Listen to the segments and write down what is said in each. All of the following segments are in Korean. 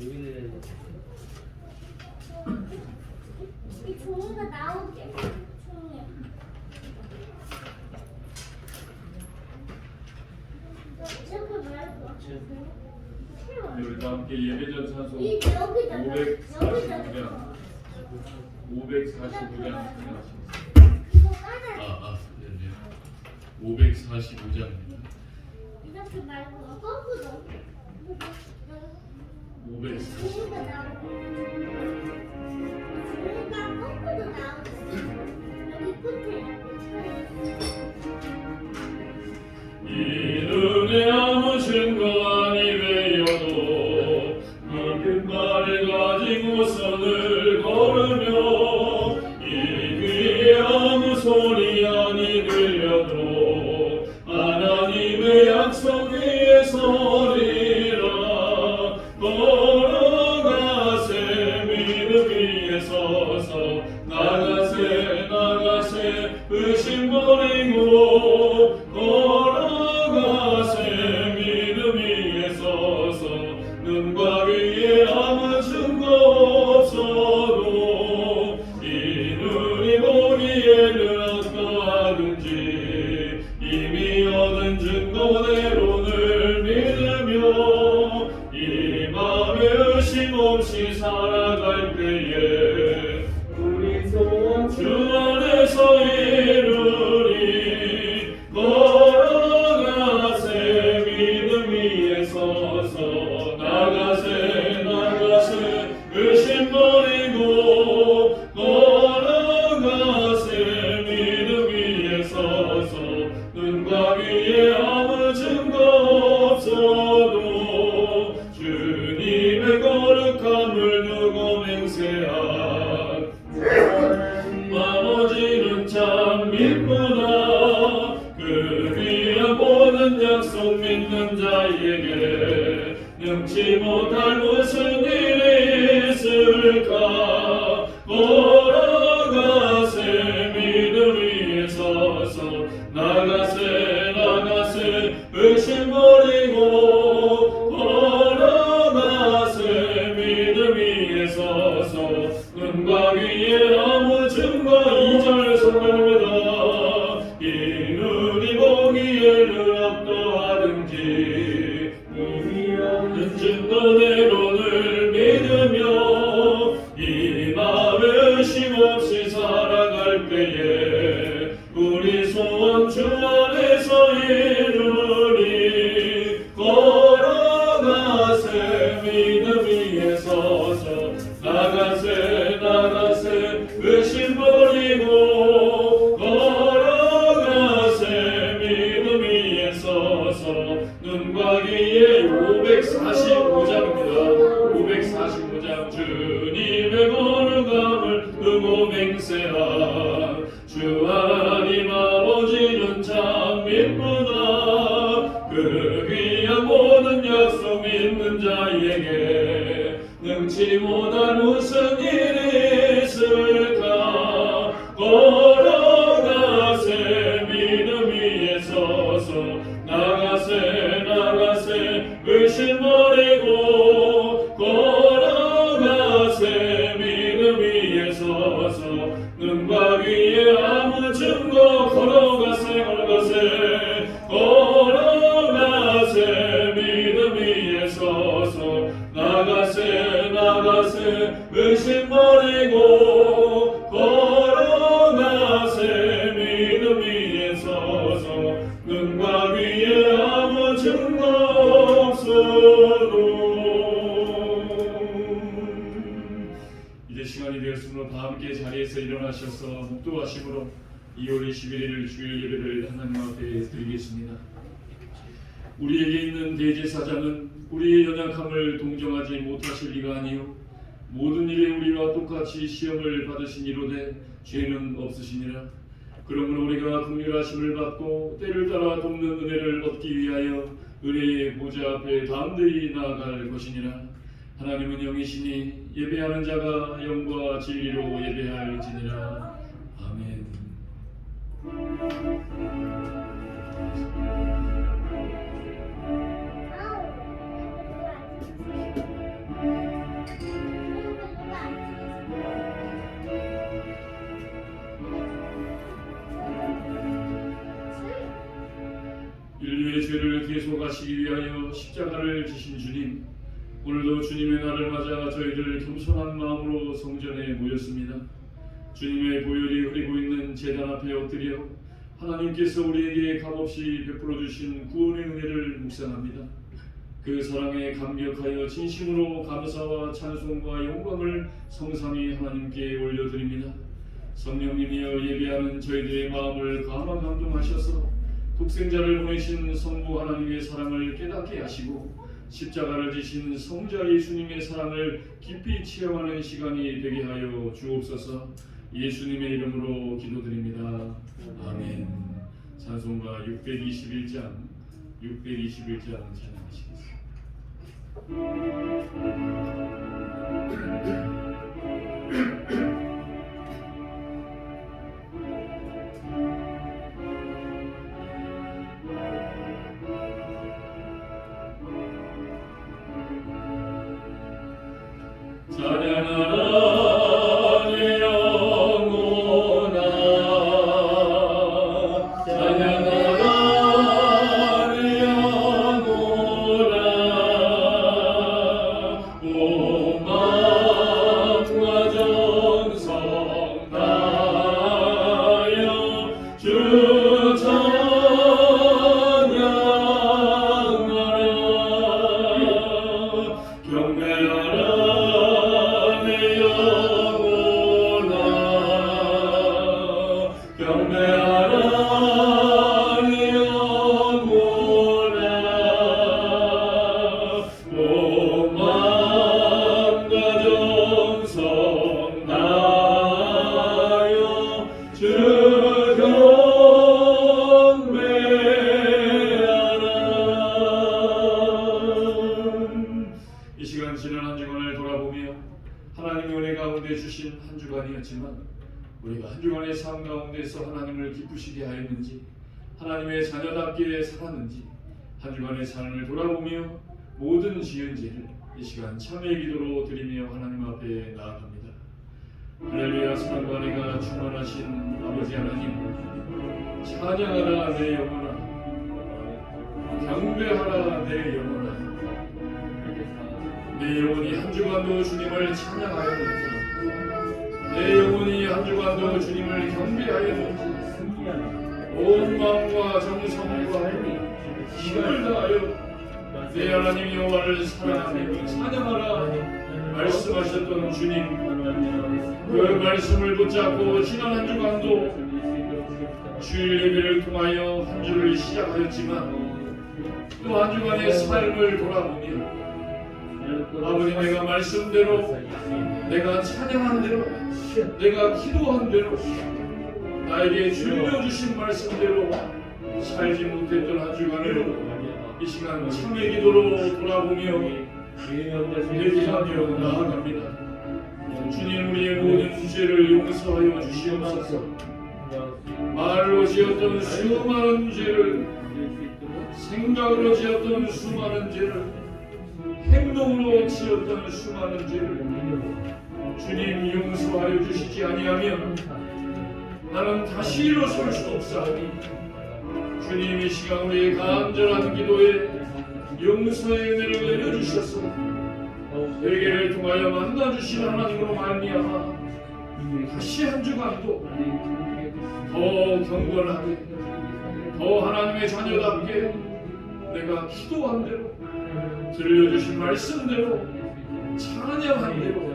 여기는 이 종이가 나오게. 종이. 이렇게 말고. 우리 다 함께 예배전 찬송 이 여기다. 545장 545장 이거 까놔. 네네 545장입니다. 이렇게 말고 거꾸로. 545장 종이가 나오고. 종이가 거꾸로 나오고. 여기 끝에. 이 눈에 아무 증거 아니 되어도 이 말을 가지고 선을 걸으며 이 귀에 아무 소리 아니 들려도 하나님의 약속 위에 서리라. 걸어가세 믿음 위에 서서 나가세 나가세 의심 버리고 걸어가세 믿음 위에 서서 눈과 귀에 아무 증거 없어도 이 눈이 보기에는 어떠하든지 이미 얻은 증거대로를 믿으며 이 맘에 의심 없이 살아갈 때에 우리 소원 주 안에서 이루리. 걸어가세 믿음 위에 서서 나가세 나가세 의심 버리고 걸어가세 믿음 위에 서서 눈과 귀에 아무 증거 없어도 주님의 거룩함을 두고 맹세한 나머지는 참 믿구나. 그 귀한 모든 약속 믿는 자에게 능치 못할 무슨 일이 있을까. 걸어가세 믿음 위에 서서 나가세 나가세 의심 버리고 걸어가세 믿음 위에 서서 눈과 귀에 아무 증거 2절 성경입니다. 이 눈이 보기에는 어떠하든지 이미 얻은 증거대로를 믿으며 이 마음에 의심 없이 살아갈 때에 우리 소원 주 안에서 이루리. 걸어가세 믿음 위에 서서 나가세 나가세 의심 버리고 걸어가세 믿음 위에 서서 눈과 귀에 545장입니다. 545장 주님의 거룩함을 두고 맹세한 주 하나님 아버지는 참 믿구나. 그 귀한 모든 약속 믿는 자에게 능치 못할 무슨 일이 있을까. 걸어가세 믿음 위에 서서 나가세 나가세 의심 버리고 걸어가세 믿음 위에 서서 눈과 귀에 아무 증거 걸어가세 걸어가세 믿음 위에 서서 나가세 나가세 의심 버리고 걸어가세 믿음 위에 서서 눈과 귀에 아무 증거 없어도. 이제 시간이 되었으므로 다 함께 자리에서 일어나셔서 묵도하심으로 2월 21일 주일 예배를 하나님 앞에 드리겠습니다. 우리에게 있는 대제사장은 우리의 연약함을 동정하지 못하실 리가 아니요 모든 일에 우리와 똑같이 시험을 받으신 이로되 죄는 없으시니라. 그러므로 우리가 긍휼하심을 받고 때를 따라 돕는 은혜를 얻기 위하여 은혜의 보좌 앞에 담대히 나아갈 것이니라. 하나님은 영이시니 예배하는 자가 영과 진리로 예배할지니라. 아멘. 죄를 계속하시기 위하여 십자가를 지신 주님, 오늘도 주님의 날을 맞아 저희들 겸손한 마음으로 성전에 모였습니다. 주님의 보혈이 흐리고 있는 제단 앞에 엎드려 하나님께서 우리에게 값없이 베풀어 주신 구원의 은혜를 묵상합니다. 그 사랑에 감격하여 진심으로 감사와 찬송과 영광을 성삼위 하나님께 올려드립니다. 성령님이여 예배하는 저희들의 마음을 감화 감동하셔서 독생자를 보내신 성부 하나님의 사랑을 깨닫게 하시고 십자가를 지신 성자 예수님의 사랑을 깊이 체험하는 시간이 되게 하여 주옵소서. 예수님의 이름으로 기도드립니다. 아멘. 찬송가 621장 찬양하시겠습니다. 찬양하라 내 영혼아, 찬양하라 내 영혼아, 온 마음과 정성 다하여 주 찬양하라. 경배하라 내 영혼아, 경배하라 내 영혼아, 온 마음과 정성 다하여 주 경배하라. 이 시간 지난 한 주간을 돌아보며 하나님의 은혜 가운데 주신 한 주간이었지만 우리가 한 주간의 삶 가운데서 하나님을 기쁘시게 하였는지, 하나님의 자녀답게 살았는지 한 주간의 삶을 돌아보며 모든 지은 죄를 이 시간 참회의 기도로 드리며 하나님 앞에 나아갑니다. 할렐루야. 사랑과 은혜가 충만하신 아버지 하나님, 찬양하라 내 영혼아, 경배하라 내 영혼아. 내 영혼이 한 주간도 주님을 찬양하였는지, 내 영혼이 한 주간도 주님을 경배하였는지, 온 마음과 정성과 힘을 다하여 내 하나님 여호와를 사랑하며 찬양하라 말씀하셨던 주님, 그 말씀을 붙잡고 지난 한 주간도 주일 예배를 통하여 한 주를 시작하였지만 또 한 주간의 삶을 돌아보며 아버지, 내가 말씀대로, 내가 찬양한 대로, 내가 기도한 대로, 나에게 들려주신 말씀대로 살지 못했던 한 주간을 이 시간 참회 기도로 돌아보며 회개하며 나아갑니다. 주님, 우리의 모든 죄를 용서하여 주시옵소서. 말로 지었던 수많은 죄를, 생각으로 지었던 수많은 죄를, 행동으로 지었던 수많은 죄를 주님 용서하여 주시지 아니하면 나는 다시 일어설 수 없사오니 주님, 이 시간 우리의 간절한 기도에 용서의 은혜를 내려주셔서 회개를 통하여 만나주신 하나님으로 말미암아 다시 한 주간도 더 경건하게, 더 하나님의 자녀답게 내가 기도한 대로, 들려주신 말씀대로, 찬양한 대로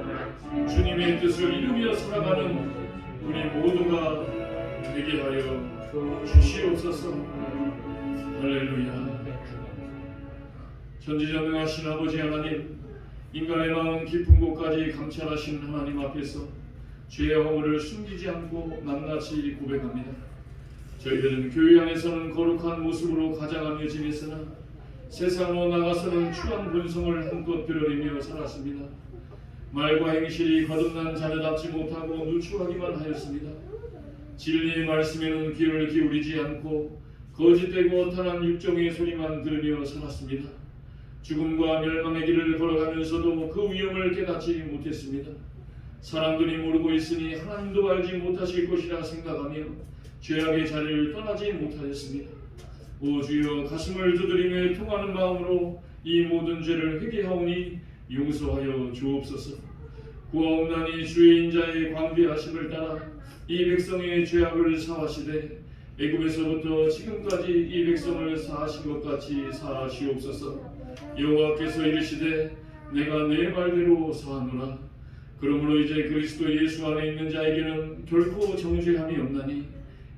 주님의 뜻을 이루며 살아가는 우리 모두가 되게 하여 주시옵소서. 할렐루야. 전지전능하신 아버지 하나님, 인간의 마음 깊은 곳까지 감찰하신 하나님 앞에서 죄의 허물을 숨기지 않고 낱낱이 고백합니다. 저희들은 교회 안에서는 거룩한 모습으로 가장하며 지냈으나 세상으로 나가서는 추한 본성을 한껏 드러내며 살았습니다. 말과 행실이 거듭난 자녀답지 못하고 누추하기만 하였습니다. 진리의 말씀에는 귀를 기울이지 않고 거짓되고 허탄한 육정의 소리만 들으며 살았습니다. 죽음과 멸망의 길을 걸어가면서도 그 위험을 깨닫지 못했습니다. 사람들이 모르고 있으니 하나님도 알지 못하실 것이라 생각하며 죄악의 자리를 떠나지 못하였습니다. 오 주여 가슴을 두드리며 통하는 마음으로 이 모든 죄를 회개하오니 용서하여 주옵소서. 구하옵나니 주의 인자의 광대하심을 따라 이 백성의 죄악을 사하시되 애굽에서부터 지금까지 이 백성을 사하신 것 같이 사하시옵소서. 여호와께서 이르시되 내가 내 말대로 사하노라. 그러므로 이제 그리스도 예수 안에 있는 자에게는 결코 정죄함이 없나니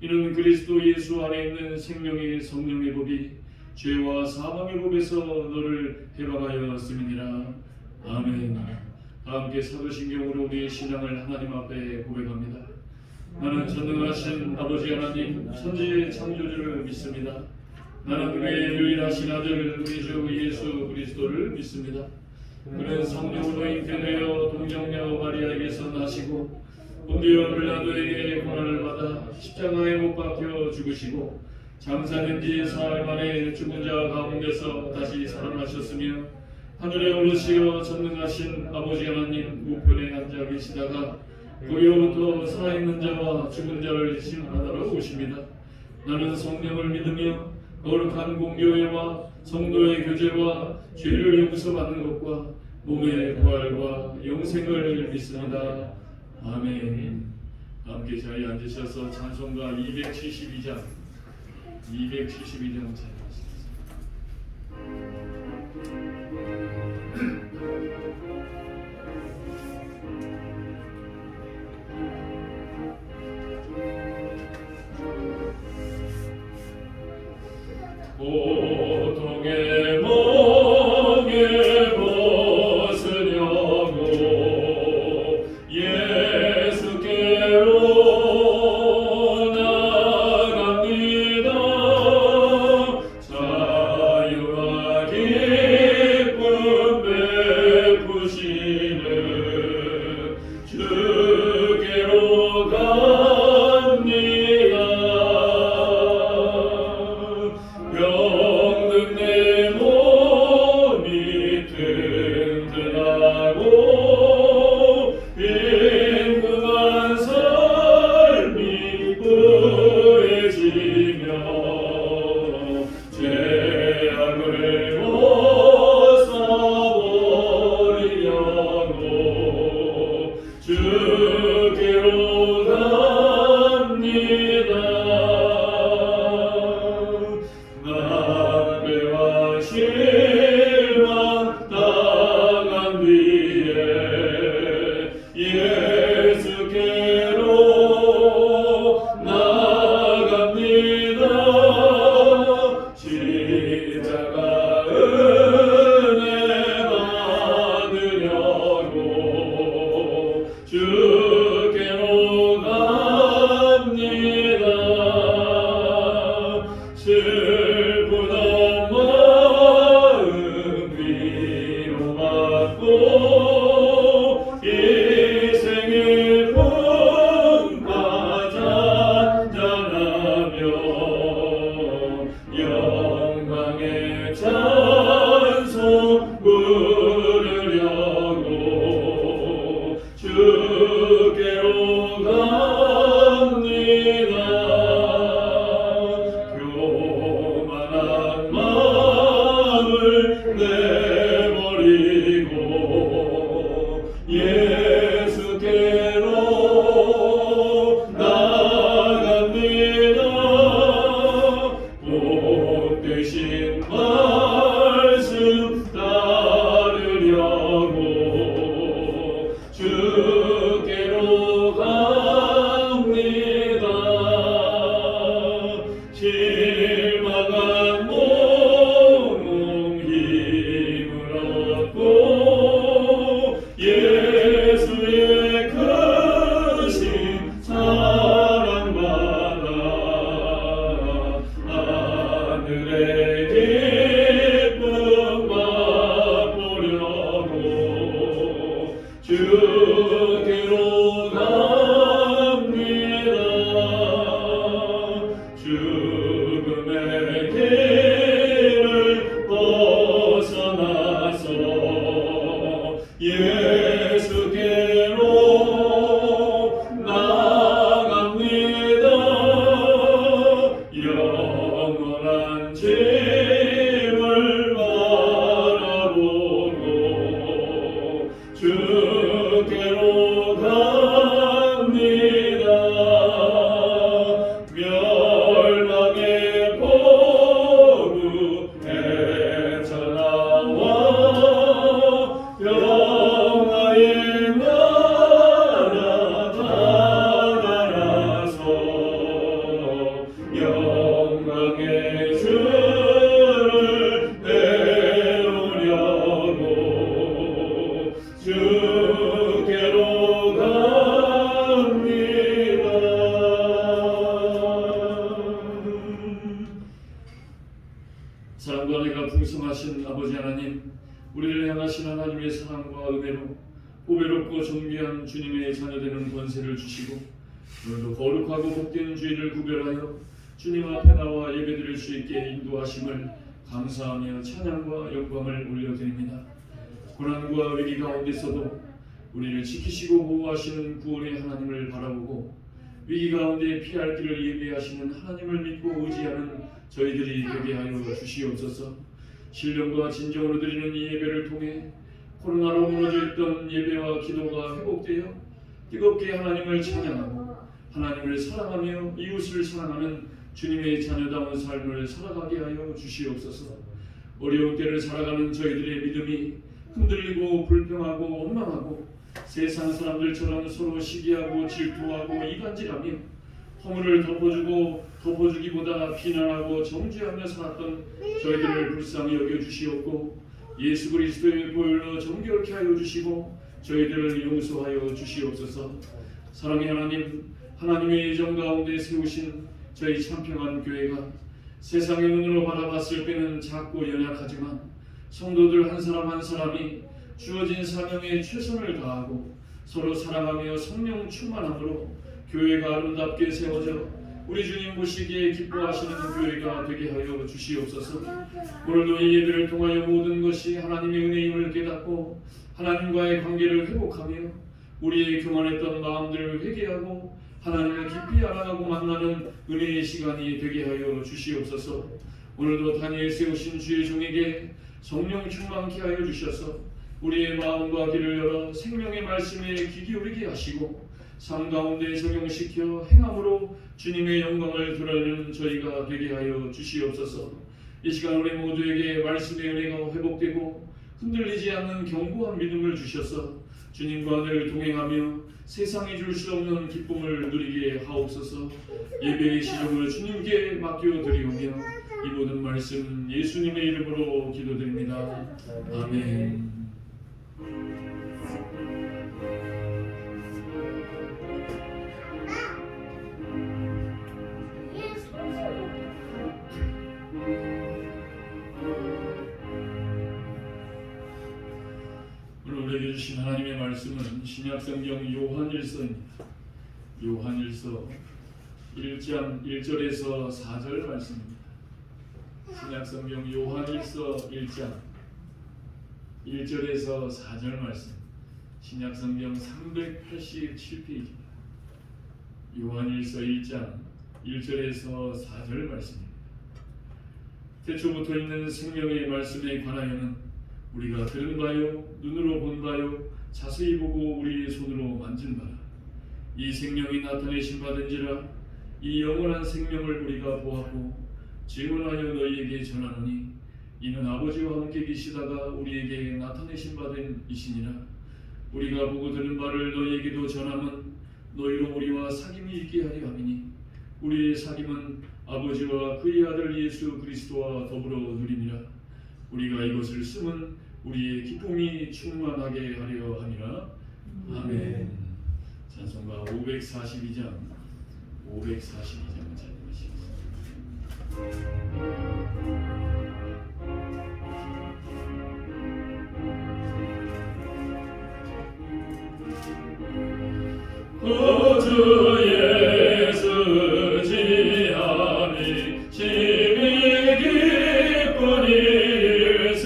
이는 그리스도 예수 안에 있는 생명의 성령의 법이 죄와 사망의 법에서 너를 해방하였음이니라. 아멘. 함께 사도신경으로 우리의 신앙을 하나님 앞에 고백합니다. 나는 전능하신 아버지 하나님 천지의 창조주를 믿습니다. 나는 그의 유일하신 아들 우리 주 예수 그리스도를 믿습니다. 그는 성령으로 잉태되어 동정녀 마리아에게서 나시고 본디오 빌라도에게 고난을 받아 십자가에 못 박혀 죽으시고 장사된 지 사흘 만에 죽은 자 가운데서 다시 살아나셨으며 하늘에 오르시어 전능하신 아버지 하나님 우편에 앉아 계시다가 거기로부터 살아있는 자와 죽은 자를 심판하러 오십니다. 나는 성령을 믿으며 거룩한 공교회와 성도의 교제와 죄를 용서받는 것과 몸의 부활과 영생을 믿습니다. 아멘. 함께 자리에 앉으셔서 찬송가 272장 찬양하시겠습니다. 고통의 멍에 벗으려고 예수께로 나갑니다. 자유와 기쁨 베푸시는 주께로 갑니다. 만관에가 풍성하신 아버지 하나님, 우리를 향하신 하나님의 사랑과 은혜로 보배롭고 존귀한 주님의 자녀되는 권세를 주시고 오늘도 거룩하고 복된 주일을 구별하여 주님 앞에 나와 예배드릴 수 있게 인도하심을 감사하며 찬양과 영광을 올려드립니다. 고난과 위기 가운데서도 우리를 지키시고 보호하시는 구원의 하나님을 바라보고 위기 가운데 피할 길을 예비하시는 하나님을 믿고 의지하는 저희들이 되게 하여 주시옵소서. 신령과 진정으로 드리는 이 예배를 통해 코로나로 무너져 있던 예배와 기도가 회복되어 뜨겁게 하나님을 찬양하고 하나님을 사랑하며 이웃을 사랑하는 주님의 자녀다운 삶을 살아가게 하여 주시옵소서. 어려운 때를 살아가는 저희들의 믿음이 흔들리고 불평하고 원망하고 세상 사람들처럼 서로 시기하고 질투하고 이간질하며 허물을 덮어주기보다 비난하고 정죄하며 살았던 저희들을 불쌍히 여겨주시옵고 예수 그리스도의 보혈로 정결케 하여 주시고 저희들을 용서하여 주시옵소서. 사랑의 하나님, 하나님의 예정 가운데 세우신 저희 참평한 교회가 세상의 눈으로 바라봤을 때는 작고 연약하지만 성도들 한 사람 한 사람이 주어진 사명에 최선을 다하고 서로 사랑하며 성령 충만함으로 교회가 아름답게 세워져 우리 주님 보시기에 기뻐하시는 교회가 되게 하여 주시옵소서. 오늘도 이 예배를 통하여 모든 것이 하나님의 은혜임을 깨닫고 하나님과의 관계를 회복하며 우리의 교만했던 마음들을 회개하고 하나님을 깊이 알아가고 만나는 은혜의 시간이 되게 하여 주시옵소서. 오늘도 다니엘 세우신 주의 종에게 성령 충만케 하여 주셔서 우리의 마음과 귀를 열어 생명의 말씀에 귀 기울이게 하시고 삶 가운데 적용시켜 행함으로 주님의 영광을 드러내는 저희가 되게 하여 주시옵소서. 이 시간 우리 모두에게 말씀의 은혜가 회복되고 흔들리지 않는 견고한 믿음을 주셔서 주님과 늘 동행하며 세상이 줄 수 없는 기쁨을 누리게 하옵소서. 예배의 시종을 주님께 맡겨드리오며 이 모든 말씀 예수님의 이름으로 기도드립니다. 아멘. 오늘 우리에게 주신 하나님의 말씀은 신약성경 요한일서입니다. 요한일서 1장 1절에서 4절 말씀입니다. 신약성경 요한일서 1장 1절에서 4절 말씀, 신약성경 387페이지입니다. 요한일서 1장 1절에서 4절 말씀입니다. 태초부터 있는 생명의 말씀에 관하여는 우리가 들은 바요, 눈으로 본 바요, 자세히 보고 우리의 손으로 만진 바라. 이 생명이 나타내신 바든지라 이 영원한 생명을 우리가 보았고 증언하여 너희에게 전하노니 이는 아버지와 함께 계시다가 우리에게 나타내신 바된 이시니라. 우리가 보고 들은 바를 너희에게도 전함은 너희로 우리와 사귐이 있게 하려 함이니 우리의 사귐은 아버지와 그의 아들 예수 그리스도와 더불어 누리니라. 우리가 이것을 쓰면 우리의 기쁨이 충만하게 하려 함이라. 아멘. 찬송가 542장 찬양하시겠습니다. 주 예수 지함이 심히 기쁜 일세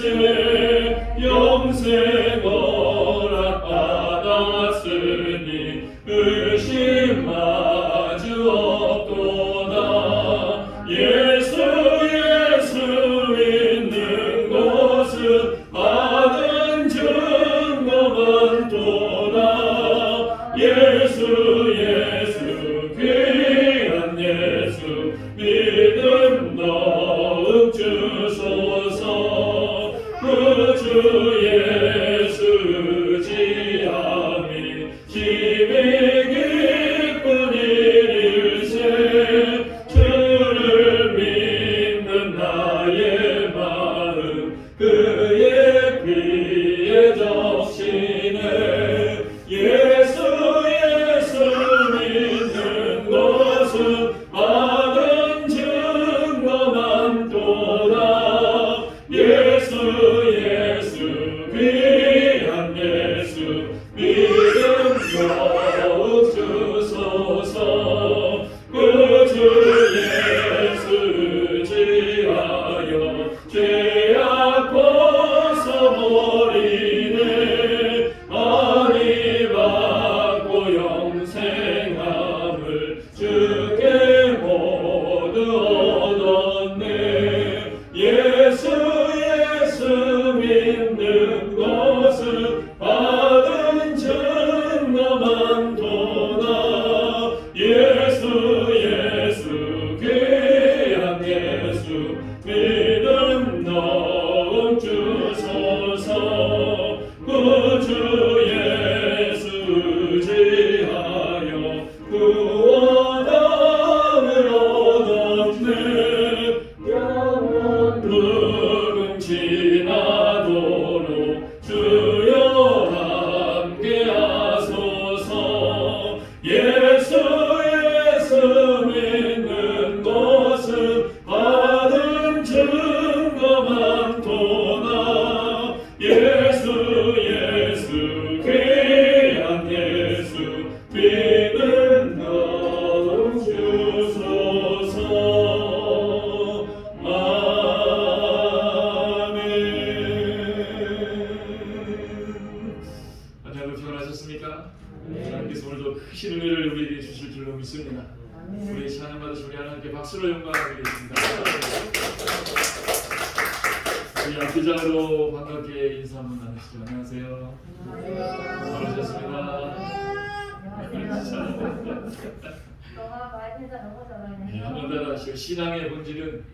영생 허락받았으니 의심 마주 없도다. 예수 있는 곳은 받은 증거만 도다. 예수 귀한 예수 믿음 더욱 주소서. 그 주 예수 지함이 심히 기쁜 일일세 주를 믿는 나의 마음 그의 귀에 적시네. 예수 믿는 것은 받은 증거만 도다. 박수로 영광드리겠습니다. 우리 앞뒤장으로 반갑게 인사 한번 나누시죠. 안녕하세요. 잘하셨습니다. 너가 말해서 너무 잘하네. 네, 한번 따라하시죠. 신앙의 본질은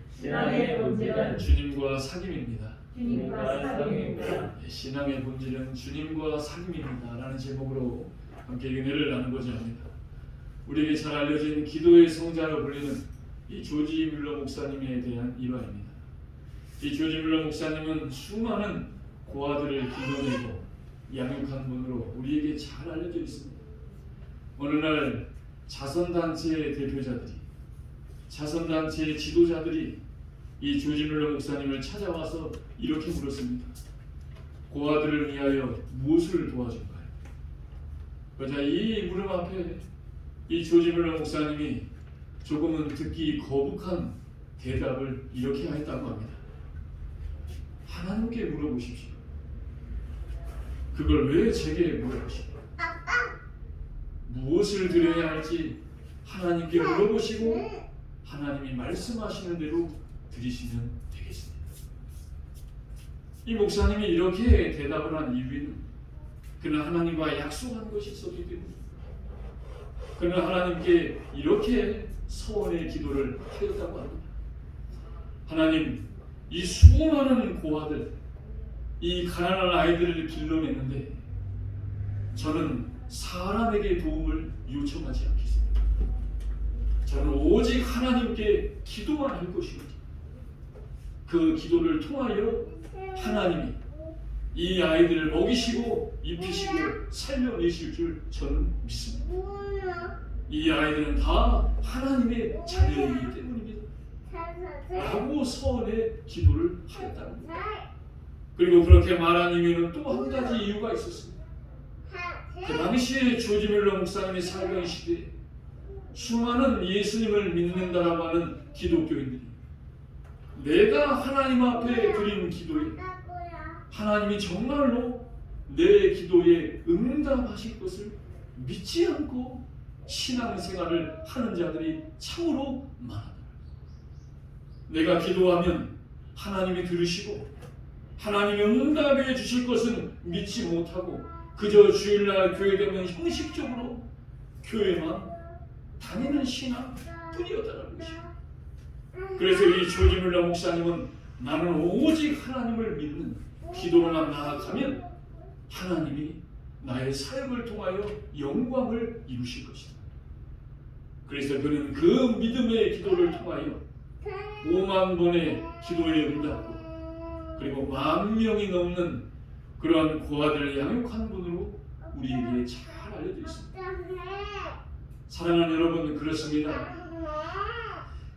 주님과 사귐입니다. 네, 신앙의 본질은 주님과 사귐입니다. 라는 제목으로 함께 은혜를 나누고자 합니다. 우리에게 잘 알려진 기도의 성자로 불리는 이 조지 뮬러 목사님에 대한 일화입니다. 이 조지 뮬러 목사님은 수많은 고아들을 길러내고 양육한 분으로 우리에게 잘 알려져 있습니다. 어느 날 자선단체의 대표자들이, 자선단체의 지도자들이 이 조지 뮬러 목사님을 찾아와서 이렇게 물었습니다. 고아들을 위하여 무엇을 도와줄까요? 그러자 이 물음 앞에 이 조지 뮬러 목사님이 조금은 듣기 거북한 대답을 이렇게 하였다고 합니다. 하나님께 물어보십시오. 그걸 왜 제게 물어보십니까? 무엇을 드려야 할지 하나님께 물어보시고 하나님이 말씀하시는 대로 드리시면 되겠습니다. 이 목사님이 이렇게 대답을 한 이유는 그는 하나님과 약속한 것이 있었기 때문입니다. 그는 하나님께 이렇게 서원의 기도를 하였다고 합니다. 하나님, 이 수많은 고아들, 이 가난한 아이들을 길러내는데 저는 사람에게 도움을 요청하지 않겠습니다. 저는 오직 하나님께 기도만 할 것이고 그 기도를 통하여 하나님이 이 아이들을 먹이시고 입히시고 살려내실 줄 저는 믿습니다. 이 아이들은 다 하나님의 자녀이기 때문입니다. 라고 서원의 기도를 하였다는 겁니다. 그리고 그렇게 말한 이유는 또 한 가지 이유가 있었습니다. 그 당시에 조지 뮬러 목사님이 살던 시대에 수많은 예수님을 믿는다라고 하는 기독교인들이 내가 하나님 앞에 드린 기도에 하나님이 정말로 내 기도에 응답하실 것을 믿지 않고 신앙생활을 하는 자들이 참으로 많아요. 내가 기도하면 하나님이 들으시고 하나님이 응답해 주실 것은 믿지 못하고 그저 주일날 교회 되면 형식적으로 교회만 다니는 신앙 뿐이었다는 것이죠. 그래서 이 조지 뮬러 목사님은 나는 오직 하나님을 믿는 기도로만 나아가면 하나님이 나의 사역을 통하여 영광을 이루실 것이다. 그래서 그는 그 믿음의 기도를 통하여 5만 번의 기도에 응답고 그리고 10,000명이 넘는 그러한 고아들을 양육한 분으로 우리에게 잘 알려져 있습니다. 사랑하는 여러분, 그렇습니다.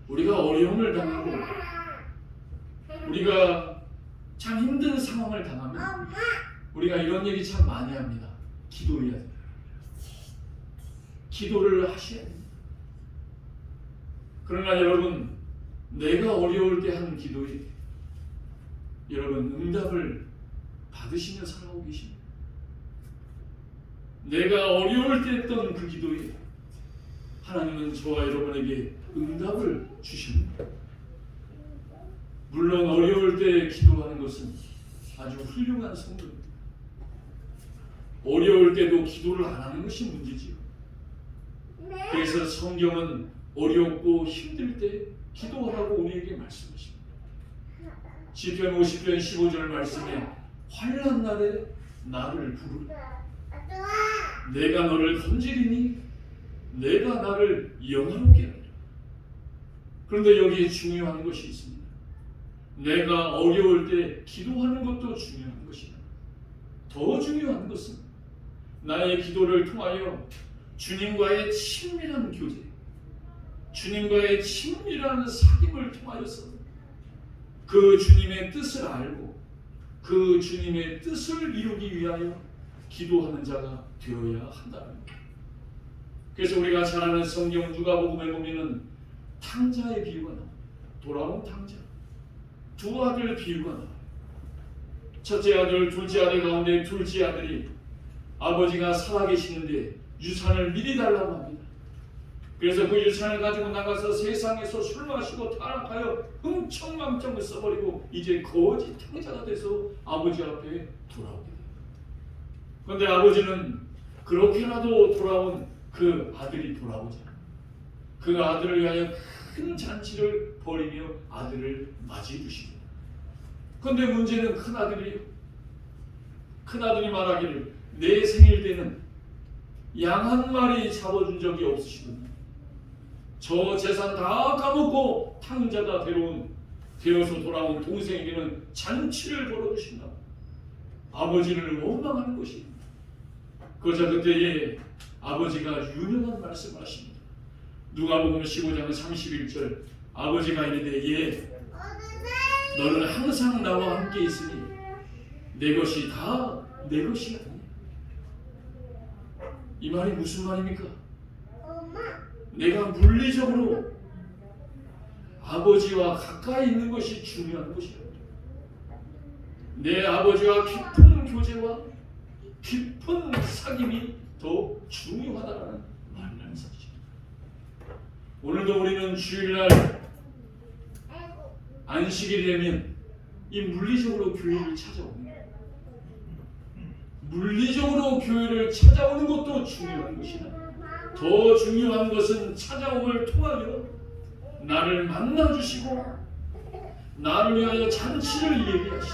우리가 어려움을 당하고 우리가 참 힘든 상황을 당하면 우리가 이런 얘기 참 많이 합니다. 기도해야 된다. 기도를 하셔야 됩니다. 그러나 여러분, 내가 어려울 때 하는 기도에 여러분 응답을 받으시며 살아오고 계십니다. 내가 어려울 때 했던 그 기도에 하나님은 저와 여러분에게 응답을 주십니다. 물론 어려울 때 기도하는 것은 아주 훌륭한 성도입니다. 어려울 때도 기도를 안 하는 것이 문제지요. 그래서 성경은 어렵고 힘들 때 기도하라고 우리에게 말씀하십니다. 시편 50편 15절 말씀에 환난 날에 나를 부르라. 내가 너를 건지리니 내가 나를 영화롭게 하리라. 그런데 여기에 중요한 것이 있습니다. 내가 어려울 때 기도하는 것도 중요한 것이다. 더 중요한 것은 나의 기도를 통하여 주님과의 친밀한 교제, 주님과의 친밀한 사귐을 통하여서 그 주님의 뜻을 알고 그 주님의 뜻을 이루기 위하여 기도하는 자가 되어야 한다는 겁니다. 그래서 우리가 잘 아는 성경 누가복음에 보면은 탕자의 비유가 나옵니다. 돌아온 탕자. 두 아들 비유가 나와요. 첫째 아들, 둘째 아들 가운데 둘째 아들이 아버지가 살아계시는데 유산을 미리 달라고 합니다. 그래서 그 유산을 가지고 나가서 세상에서 술 마시고 타락하여 흥청망청을 써버리고 이제 거짓 탕자가 돼서 아버지 앞에 돌아오게 돼요. 그런데 아버지는 그렇게라도 돌아온 그 아들이 돌아오자 그 아들을 위하여 큰 잔치를 벌이며 아들을 맞이해 주십니다. 그런데 문제는 큰아들이 말하기를 내 생일 때는 양 한 마리 잡아준 적이 없으시군요. 저 재산 다 까먹고 탕자가 되어서 돌아온 동생에게는 잔치를 벌어주신다. 아버지를 원망하는 것입니다. 그러자 그때에 아버지가 유명한 말씀을 하십니다. 누가복음 15장 31절 아버지가 이르되 예 너는 항상 나와 함께 있으니 내 것이 다 내 것이 아니야. 이 말이 무슨 말입니까? 내가 물리적으로 아버지와 가까이 있는 것이 중요한 것이야. 내 아버지와 깊은 교제와 깊은 사귐이 더 중요하다는 말이라는 사실입니다. 오늘도 우리는 주일날 안식일이 되면 이 물리적으로 교회를 찾아옵니다. 물리적으로 교회를 찾아오는 것도 중요한 것이다. 더 중요한 것은 찾아옴을 통하여 나를 만나주시고 나를 위하여 잔치를 예비하신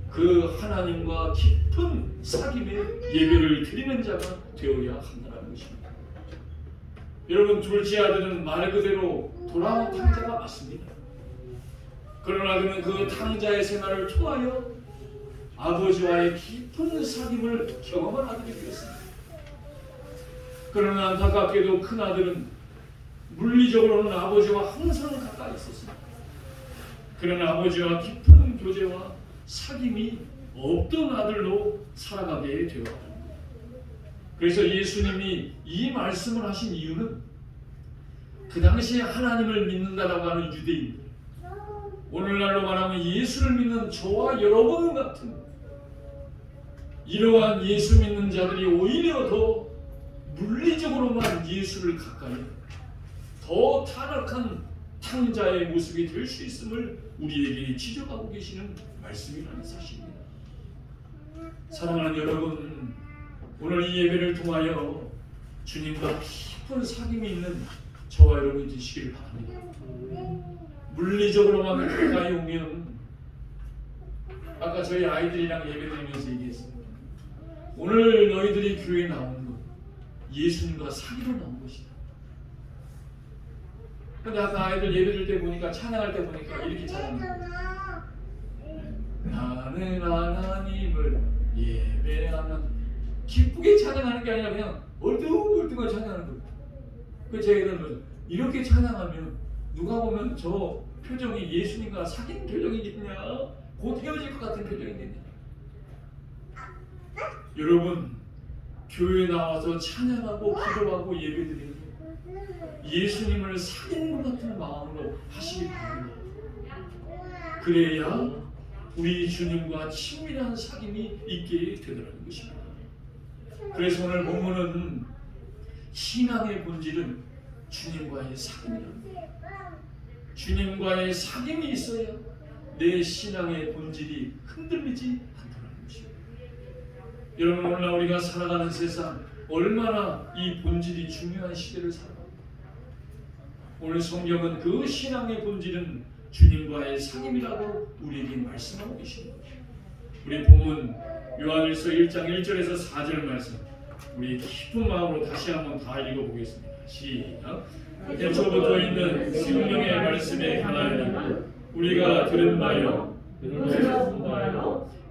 그 하나님과 깊은 사귐의 예배를 드리는 자가 되어야 한다는 것입니다. 여러분 둘째 아들은 말 그대로 돌아온 탕자가 맞습니다. 그러나 그는 그 탕자의 생활을 통하여 아버지와의 깊은 사귐을 경험한 아들이 되었습니다. 그러나 안타깝게도 큰 아들은 물리적으로는 아버지와 항상 가까이 있었습니다. 그러나 아버지와 깊은 교제와 사귐이 없던 아들로 살아가게 되었다. 그래서 예수님이 이 말씀을 하신 이유는 그 당시에 하나님을 믿는다라고 하는 유대인들, 오늘날로 말하면 예수를 믿는 저와 여러분 같은 이러한 예수 믿는 자들이 오히려 더 물리적으로만 예수를 가까이 더 타락한 탕자의 모습이 될 수 있음을 우리에게 지적하고 계시는 말씀이라는 사실입니다. 사랑하는 여러분, 오늘 이 예배를 통하여 주님과 깊은 사귐이 있는 저와 여러분이 되시기를 바랍니다. 물리적으로만 가까이 오면 아까 저희 아이들이랑 예배드리면서 얘기했습니다. 오늘 너희들이 교회에 나오는 것 예수님과 사귀러 나온 것이다. 근데 아까 아이들 예배드릴 때 보니까 찬양할 때 보니까 이렇게 찬양합니다. 나는 하나님을 예배하는 기쁘게 찬양하는 게 아니라 그냥 멀뚱멀뚱한 찬양하는 거예요. 그래서 제가 이런 거죠. 이렇게 찬양하면 누가 보면 저 표정이 예수님과 사귄 표정이겠냐, 곧 헤어질 것 같은 표정이겠냐. 여러분 교회에 나와서 찬양하고 기도하고 예배드리는 예수님을 사귀는 것 같은 마음으로 하시기 바랍니다. 그래야 우리 주님과 친밀한 사귐이 있게 되더라는 것입니다. 그래서 오늘 본문은 신앙의 본질은 주님과의 사귐이랍니다. 주님과의 사귐이 있어야 내 신앙의 본질이 흔들리지 않더라는 것입니다. 여러분 오늘날 우리가 살아가는 세상 얼마나 이 본질이 중요한 시대를 살아갑니다. 오늘 성경은 그 신앙의 본질은 주님과의 사귐이라고 우리에게 말씀하고 계십니다. 우리 본문 요한일서 1장 1절에서 4절 말씀 우리 깊은 마음으로 다시 한번 다 읽어보겠습니다. 시작. 태초부터 있는 생명의 말씀에 관하여 우리가 들은 바요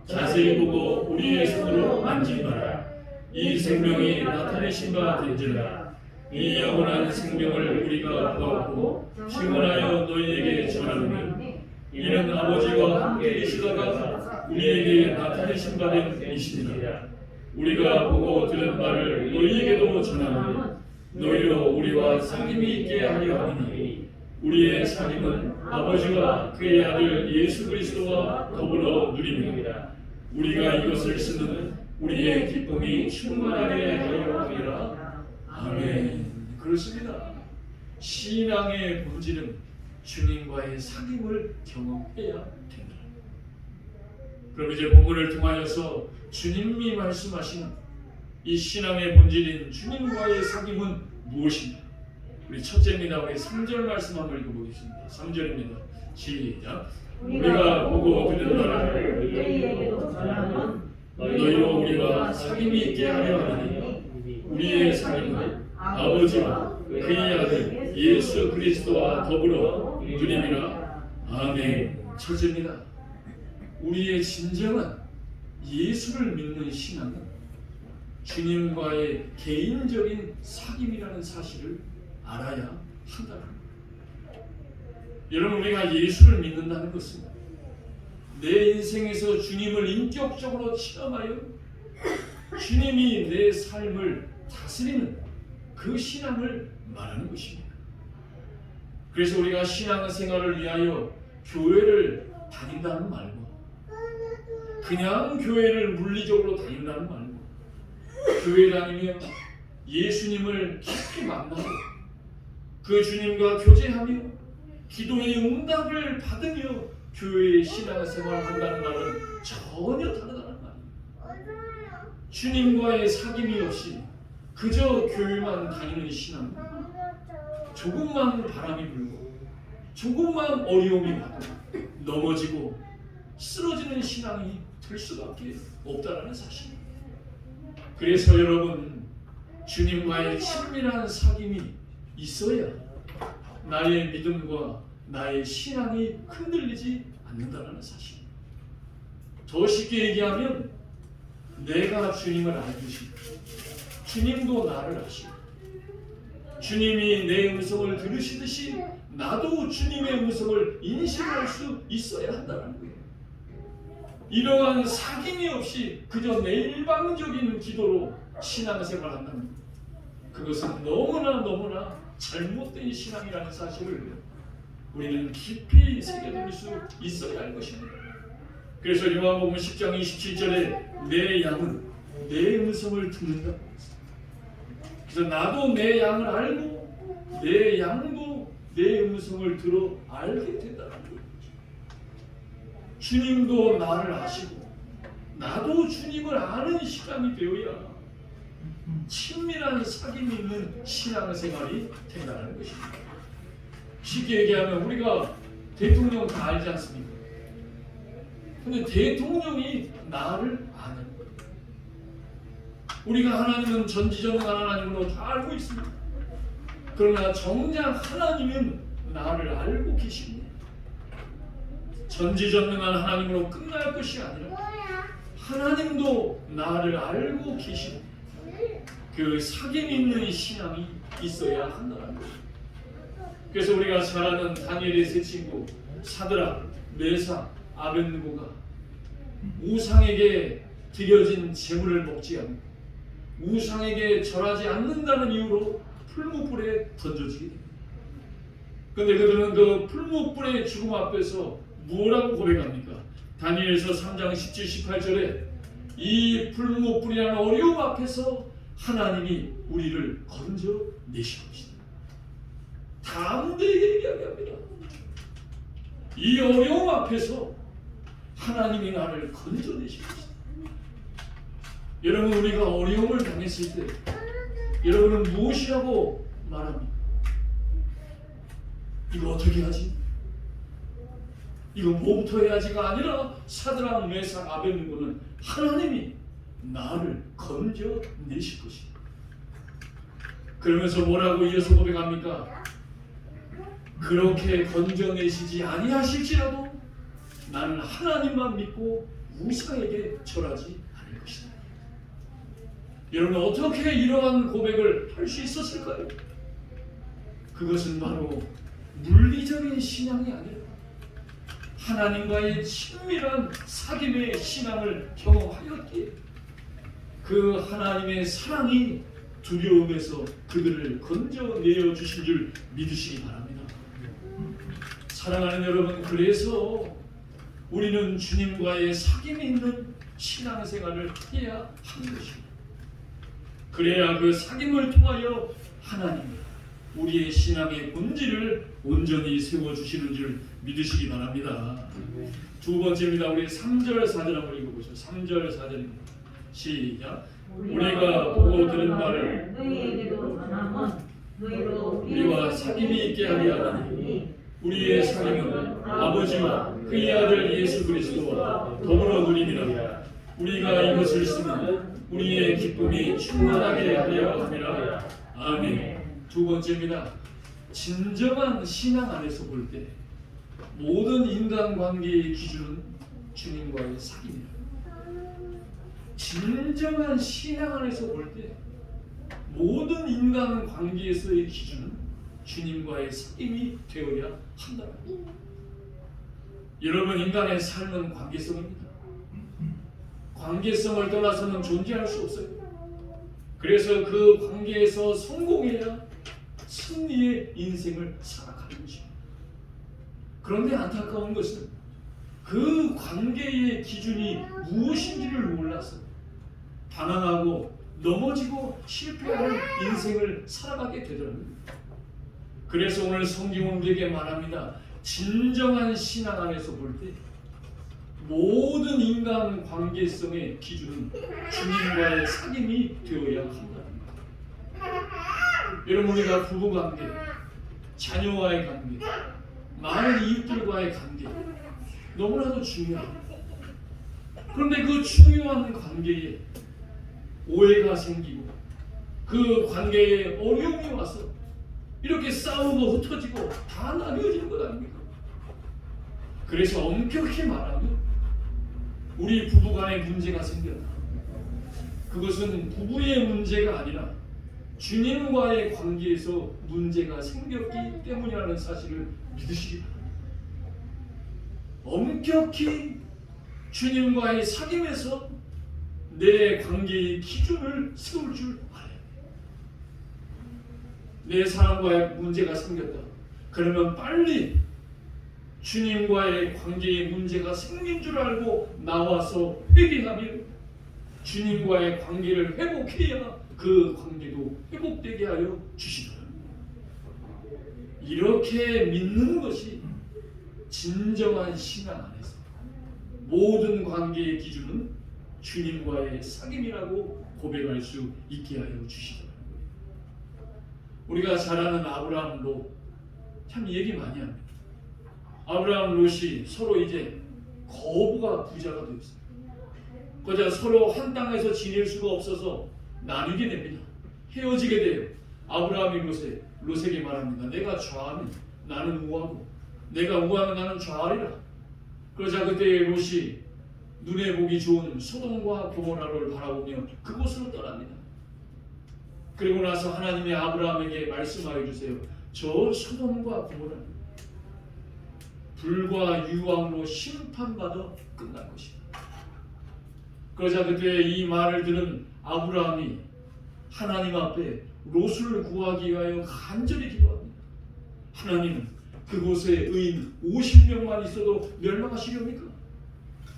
자세히 보고 우리의 손으로 만진 바라. 이 생명이 나타내신 바 된지라. 이 영원한 생명을 우리가 보았고 증언하여 너희에게 전하노니 이는 아버지와 함께 계시다가 우리에게 나타내신 바 된 이시니라. 우리가 보고 들은 바를 너희에게도 전하노니 너희로 우리와 사귐이 있게 하려 하니 우리의 사귐은 아버지와 그의 아들 예수 그리스도와 더불어 누림이니라. 우리가 이것을 쓰는 우리의 기쁨이 충만하게 하려 함이라. 아멘. 그렇습니다. 신앙의 본질은 주님과의 사귐을 경험해야 됩니다. 그럼 이제 본문을 통하여서 주님이 말씀하시는 이 신앙의 본질인 주님과의 사귐은 무엇인가? 우리 첫째입니다. 우리 3절 말씀 한번 읽어보겠습니다. 3절입니다. 시작. 우리가 보고 들은 바를 너희에게도 전하면 너희로 우리가 사귐이 있게 하려 하니 우리의 사귐은 아버지와 그의 아들 예수 그리스도와 더불어 누림이라. 아멘. 첫째입니다. 우리의 진정한 예수를 믿는 신앙은 주님과의 개인적인 사귐이라는 사실을 알아야 한다는 겁니다. 여러분, 우리가 예수를 믿는다는 것은 내 인생에서 주님을 인격적으로 체험하여 주님이 내 삶을 다스리는 그 신앙을 말하는 것입니다. 그래서 우리가 신앙생활을 위하여 교회를 다닌다는 말고 그냥 교회를 물리적으로 다닌다는 말고 교회 다니며 예수님을 깊이 만나고 그 주님과 교제하며 기도의 응답을 받으며 교회의 신앙생활을 한다는 말은 전혀 다르다는 말입니다. 주님과의 사귐이 없이 그저 교회만 다니는 신앙은 조금만 바람이 불고 조금만 어려움이 와도 넘어지고 쓰러지는 신앙이 될 수밖에 없다는 사실입니다. 그래서 여러분, 주님과의 친밀한 사귐이 있어야 나의 믿음과 나의 신앙이 흔들리지 않는다는 사실입니다. 더 쉽게 얘기하면 내가 주님을 알듯이 주님도 나를 아시고 주님이 내 음성을 들으시듯이 나도 주님의 음성을 인식할 수 있어야 한다는 거예요. 이러한 사귐이 없이 그저 내 일방적인 기도로 신앙생활을 한다면 그것은 너무나 잘못된 신앙이라는 사실을 우리는 깊이 새겨둘 수 있어야 할 것입니다. 그래서 요한복음 10장 27절에 내 양은 내 음성을 듣는다. 그래서 나도 내 양을 알고 내 양도 내 음성을 들어 알게 된다는 거예요. 주님도 나를 아시고 나도 주님을 아는 시간이 되어야 친밀한 사귐이 있는 신앙생활이 된다는 것입니다. 쉽게 얘기하면 우리가 대통령 다 알지 않습니까? 근데 대통령이 나를 아는 거예요. 우리가 하나님은 전지전능한 하나님으로 다 알고 있습니다. 그러나 정작 하나님은 나를 알고 계십니다. 전지전능한 하나님으로 끝날 것이 아니라 하나님도 나를 알고 계십니다. 그 사귐 있는 신앙이 있어야 한다는 거예요. 그래서 우리가 잘 아는 다니엘의 세 친구 사드락, 메삭, 아벳느고가 우상에게 드려진 제물을 먹지 않고 우상에게 절하지 않는다는 이유로 풀무불에 던져지게 됩니다. 그런데 그들은 그 풀무불의 죽음 앞에서 뭐라고 고백합니까? 다니엘서 3장 17, 18절에 이 풀무불이라는 어려움 앞에서 하나님이 우리를 건져내신 것이다. 담대하게 이야기합니다. 이 어려움 앞에서 하나님이 나를 건져내신 것이다. 여러분, 우리가 어려움을 당했을 때 여러분은 무엇이라고 말합니까? 이거 어떻게 하지? 이거 뭐부터 해야지가 아니라 사드락, 메삭, 아벳느고는 하나님이 나를 건져내실 것이다. 그러면서 뭐라고 이어서 고백합니까? 그렇게 건져내시지 아니하실지라도 나는 하나님만 믿고 우상에게 절하지 않을 것이다. 여러분, 어떻게 이러한 고백을 할 수 있었을까요? 그것은 바로 물리적인 신앙이 아니라 하나님과의 친밀한 사귐의 신앙을 경험하였기에 그 하나님의 사랑이 두려움에서 그들을 건져내어 주신 줄 믿으시기 바랍니다. 사랑하는 여러분, 그래서 우리는 주님과의 사귐이 있는 신앙생활을 해야 하는 것입니다. 그래야 그 사귐을 통하여 하나님이 우리의 신앙의 본질을 온전히 세워주시는 줄 믿으시기 바랍니다. 두 번째입니다. 우리 3절 4절 한번 읽어보죠. 3절 4절입니다. 시작. 우리가 보고 들은 바를 너희에게도 전함은 너희도 우리와 사귐이 있게 하려 하니 우리의 사귐은 아버지와 그의 아들 예수 그리스도와 더불어 누림이라. 우리가 이것을 쓰면 우리의 기쁨이 충만하게 하려 함이라. 아멘. 두 번째입니다. 진정한 신앙 안에서 볼 때 모든 인간관계의 기준은 주님과의 사귐이다. 진정한 신앙 안에서 볼 때 모든 인간관계에서의 기준은 주님과의 사귐이 되어야 한다. 여러분, 인간의 삶은 관계성입니다. 관계성을 떠나서는 존재할 수 없어요. 그래서 그 관계에서 성공해야 승리의 인생을 살아가는 것입니다. 그런데 안타까운 것은 그 관계의 기준이 무엇인지를 몰라서 방황하고 넘어지고 실패하는 인생을 살아가게 되더라고요. 그래서 오늘 성경은 우리에게 말합니다. 진정한 신앙 안에서 볼 때 모든 인간 관계성의 기준은 주님과의 사귐이 되어야 한다. 여러분, 우리가 부부관계, 자녀와의 관계, 많은 이웃들과의 관계 너무나도 중요합니다. 그런데 그 중요한 관계에 오해가 생기고 그 관계에 어려움이 와서 이렇게 싸우고 흩어지고 다 나뉘어지는 것 아닙니까? 그래서 엄격히 말하면 우리 부부간에 문제가 생겼다. 그것은 부부의 문제가 아니라 주님과의 관계에서 문제가 생겼기 때문이라는 사실을 믿으시기 바랍니다. 엄격히 주님과의 사귐에서 내 관계의 기준을 세울 줄 알아야 돼. 내 사람과의 문제가 생겼다. 그러면 빨리 주님과의 관계에 문제가 생긴 줄 알고 나와서 회개하며 주님과의 관계를 회복해야 그 관계도 회복되게 하여 주시더라. 이렇게 믿는 것이 진정한 신앙 안에서 모든 관계의 기준은 주님과의 사귐이라고 고백할 수 있게 하여 주시더라. 우리가 잘 아는 아브라함 롯, 참 얘기 많이 합니다. 아브라함 롯이 서로 이제 거부가 부자가 되었어요. 그저 서로 한 땅에서 지낼 수가 없어서 나뉘게 됩니다. 헤어지게 돼요. 아브라함이 롯에게 말합니다. 내가 좌하면 나는 우하고 내가 우하면 나는 좌하리라. 그러자 그때 롯이 눈에 보기 좋은 소돔과 고모라를 바라보며 그곳으로 떠납니다. 그리고 나서 하나님이 아브라함에게 말씀하여 주세요. 저 소돔과 고모라는 불과 유황으로 심판받아 끝날 것이다. 그러자 그때 이 말을 들은 아브라함이 하나님 앞에 롯을 구하기 위하여 간절히 기도합니다. 하나님, 그곳에 의인 50명만 있어도 멸망하시렵니까?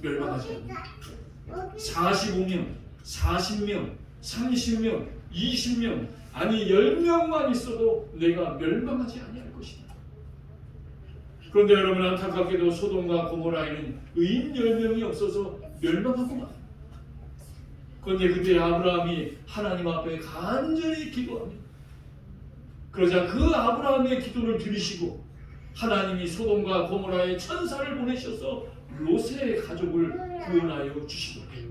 멸망하지 않습니다. 45명, 40명, 30명, 20명, 아니 10명만 있어도 내가 멸망하지 아니할 것이다. 그런데 여러분, 안타깝게도 소돔과 고모라에는 의인 10명이 없어서 멸망하고만. 그런데 그때 아브라함이 하나님 앞에 간절히 기도합니다. 그러자 그 아브라함의 기도를 들으시고 하나님이 소돔과 고모라에 천사를 보내셔서 롯의 가족을 구원하여 주시더래요.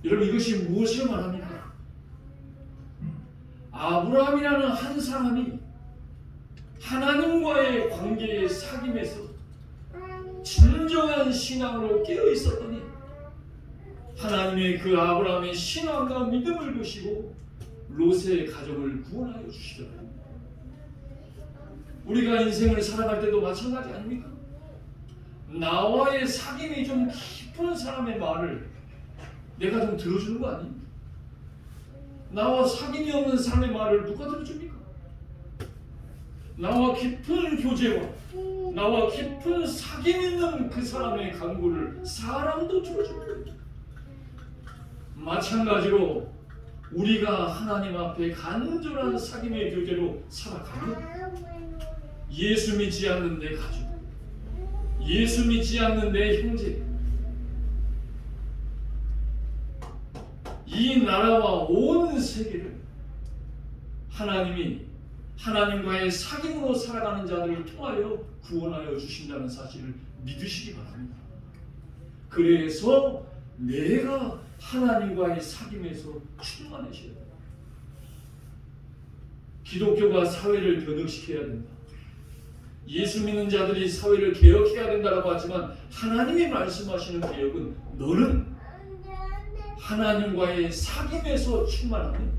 여러분, 이것이 무엇을 말합니까? 아브라함이라는 한 사람이 하나님과의 관계의 사귐에서 진정한 신앙으로 깨어 있었더니 하나님의 그 아브라함의 신앙과 믿음을 보시고 롯의 가족을 구원하여 주시더라고요. 우리가 인생을 살아갈 때도 마찬가지 아닙니까? 나와의 사귐이 좀 깊은 사람의 말을 내가 좀 들어주는 거 아닙니까? 나와 사귐이 없는 사람의 말을 누가 들어줍니까? 나와 깊은 교제와 나와 깊은 사귐 있는 그 사람의 간구를 사람도 들어줍니다. 마찬가지로 우리가 하나님 앞에 간절한 사귐의 교제로 살아가면 예수 믿지 않는 내 가족, 예수 믿지 않는 내 형제, 이 나라와 온 세계를 하나님이 하나님과의 사귐으로 살아가는 자들을 통하여 구원하여 주신다는 사실을 믿으시기 바랍니다. 그래서 내가 하나님과의 사귐에서 충만해져야 된다. 기독교가 사회를 변혁시켜야 된다. 예수 믿는 자들이 사회를 개혁해야 된다고 하지만 하나님이 말씀하시는 개혁은 너는 하나님과의 사귐에서 충만하면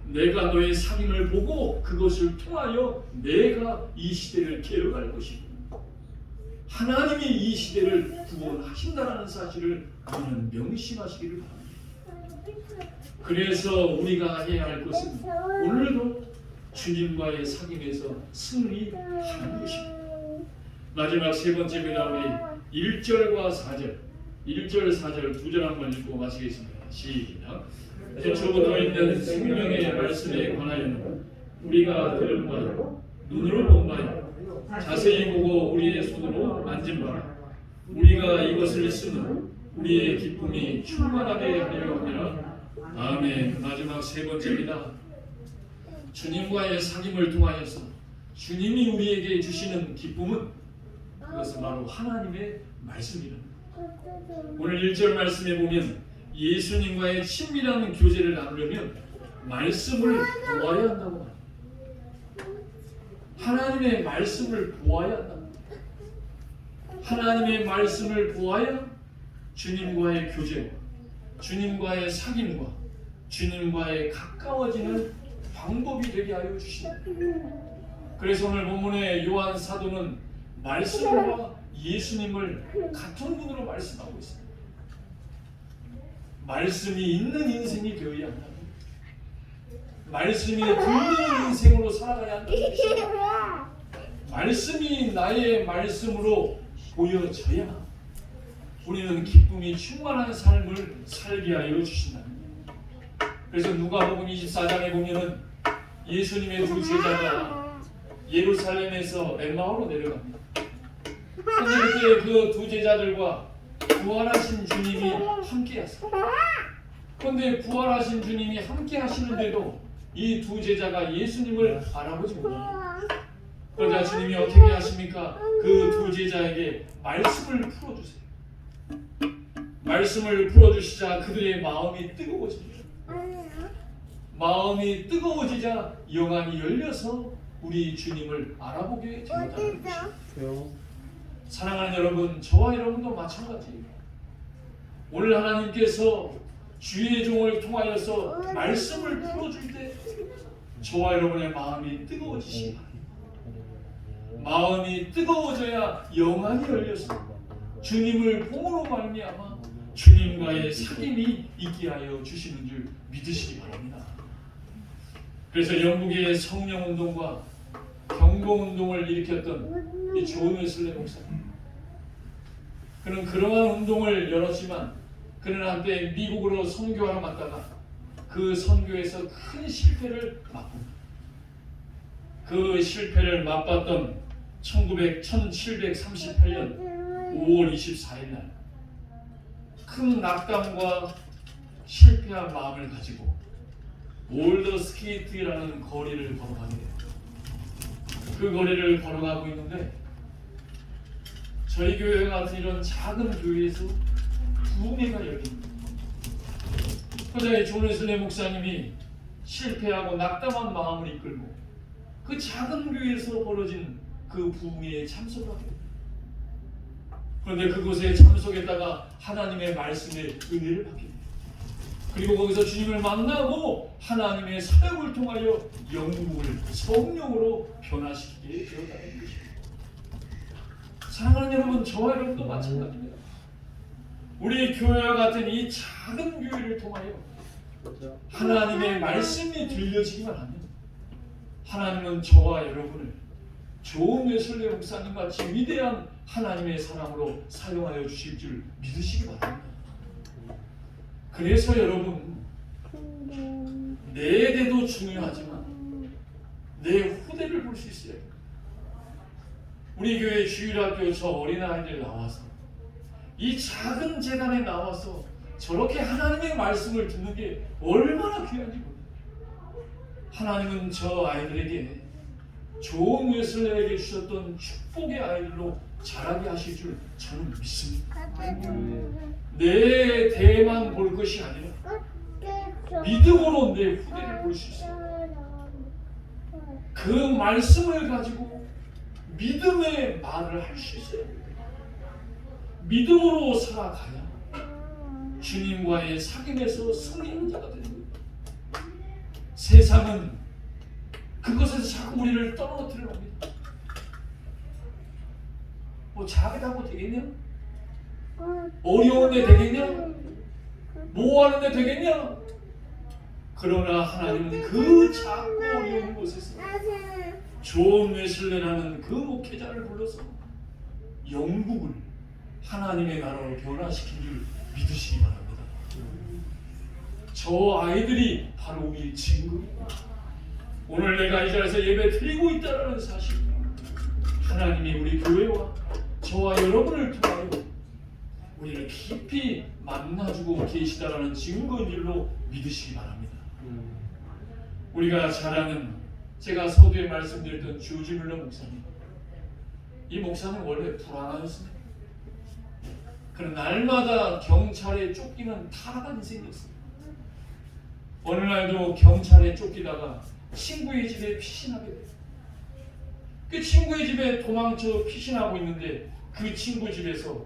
내가 너의 사귐을 보고 그것을 통하여 내가 이 시대를 개혁할 것이고 하나님이 이 시대를 구원하신다는 사실을 우리는 명심하시기를 바랍니다. 그래서 우리가 해야 할 것은 오늘도 주님과의 사귐에서 승리하는 것입니다. 마지막 세 번째입니다. 우리 1절과 4절 1절 4절 두 절 한번 읽고 마치겠습니다. 시작. 태초부터 있는 생명의 말씀에 관하여는 우리가 들은 바요 눈으로 본 바요 자세히 보고 우리의 손으로 만진 바라 우리가 이것을 쓰는 우리의 기쁨이 충만하게 하려 하니라. 아멘. 마지막 세 번째입니다. 주님과의 사귐을 통하여서 주님이 우리에게 주시는 기쁨은 그것은 바로 하나님의 말씀이다. 오늘 1절 말씀에 보면 예수님과의 친밀한 교제를 나누려면 말씀을 보아야 한다고 합니다. 하나님의 말씀을 보아야 한다. 하나님의 말씀을 보아야 주님과의 교제, 주님과의 사귐과 주님과의 가까워지는 방법이 되게 하여 주신다. 그래서 오늘 본문의 요한 사도는 말씀과 예수님을 같은 분으로 말씀하고 있습니다. 말씀이 있는 인생이 되어야 한다. 말씀이 듣는 인생으로 살아가야 한다. 말씀이 나의 말씀으로 보여져야 우리는 기쁨이 충만한 삶을 살게 하여 주신다. 그래서 누가복음 24장에 보면은 예수님의 두 제자가 예루살렘에서 엠마오로 내려갑니다. 그런데 그때 그 두 제자들과 부활하신 주님이 함께 하세요. 그런데 부활하신 주님이 함께 하시는데도 이 두 제자가 예수님을 알아보지 못합니다. 그러자 주님이 어떻게 하십니까? 그 두 제자에게 말씀을 풀어주세요. 말씀을 풀어주시자 그들의 마음이 뜨거워집니다. 마음이 뜨거워지자 영안이 열려서 우리 주님을 알아보게 되었다는 것입니다. 사랑하는 여러분, 저와 여러분도 마찬가지예요. 오늘 하나님께서 주의 종을 통하여서 말씀을 풀어줄 때 저와 여러분의 마음이 뜨거워지시기 바랍니다. 마음이 뜨거워져야 영안이 열려서 주님을 봄으로 말미암아 주님과의 사귐이 있게 하여 주시는 줄 믿으시기 바랍니다. 그래서 영국의 성령운동과 경고운동을 일으켰던 이 존 웨슬리 목사님, 그는 그러한 운동을 열었지만 그는 한때 미국으로 선교하러 갔다가 그 선교에서 큰 실패를 맛봅니다. 그 실패를 맛봤던 1738년 5월 24일 날 큰 낙담과 실패한 마음을 가지고 올더 스케이트라는 거리를 걸어가게 돼요. 그 거리를 걸어가고 있는데 저희 교회 같은 이런 작은 교회에서 부흥회가 열립니다. 그러자 존 웨슬리 목사님이 실패하고 낙담한 마음을 이끌고 그 작은 교회에서 벌어진 그 부흥회에 참석을 하게 됩니다. 그런데 그곳에 참석했다가 하나님의 말씀의 은혜를 받게 됩니다. 그리고 거기서 주님을 만나고 하나님의 사역을 통하여 영국을 성령으로 변화시키게 되었다는 것입니다. 사랑하는 여러분, 저와 여러분도 마찬가지입니다. 우리 교회와 같은 이 작은 교회를 통하여 하나님의 말씀이 들려지기만 하면 하나님은 저와 여러분을 존 웨슬리 목사님 같이 위대한 하나님의 사랑으로 사용하여 주실 줄 믿으시기 바랍니다. 그래서 여러분, 내 대도 중요하지만 내 후대를 볼 수 있어야 돼. 우리 교회 주일학교 저 어린아이들 나와서 이 작은 재단에 나와서 저렇게 하나님의 말씀을 듣는 게 얼마나 귀한지 몰라요. 하나님은 저 아이들에게 좋은 웨슬레에게 주셨던 축복의 아이들로 자라게 하실 줄 저는 믿습니다. 내 대만 볼 것이 아니라 믿음으로 내 후대를 볼 수 있어요. 그 말씀을 가지고 믿음의 말을 할 수 있어요. 믿음으로 살아가야 주님과의 사귐에서 승리하는 자가 되는 거예요. 세상은 그것에서 자꾸 우리를 떨어뜨려 옵니다. 뭐 작다고 되겠냐? 어려운데 되겠냐? 뭐 하는데 되겠냐? 그러나 하나님은 그 작고 어려운 곳에서 존 웨슬레라는 그 목회자를 불러서 영국을 하나님의 나라로 변화시킨 줄 믿으시기 바랍니다. 저 아이들이 바로 우리의 증거입니다. 오늘 내가 이 자리에서 예배 드리고 있다는 사실, 하나님이 우리 교회와 저와 여러분을 통하여 우리를 깊이 만나주고 계시다라는 증거인 줄로 믿으시기 바랍니다. 우리가 잘 아는, 제가 서두에 말씀드렸던 조지 뮬러 목사님, 이 목사는 원래 불안하였습니다. 그는 날마다 경찰에 쫓기는 타락한 인생이었습니다. 어느 날도 경찰에 쫓기다가 친구의 집에 피신하게 돼요. 그 친구의 집에 도망쳐 피신하고 있는데 그 친구 집에서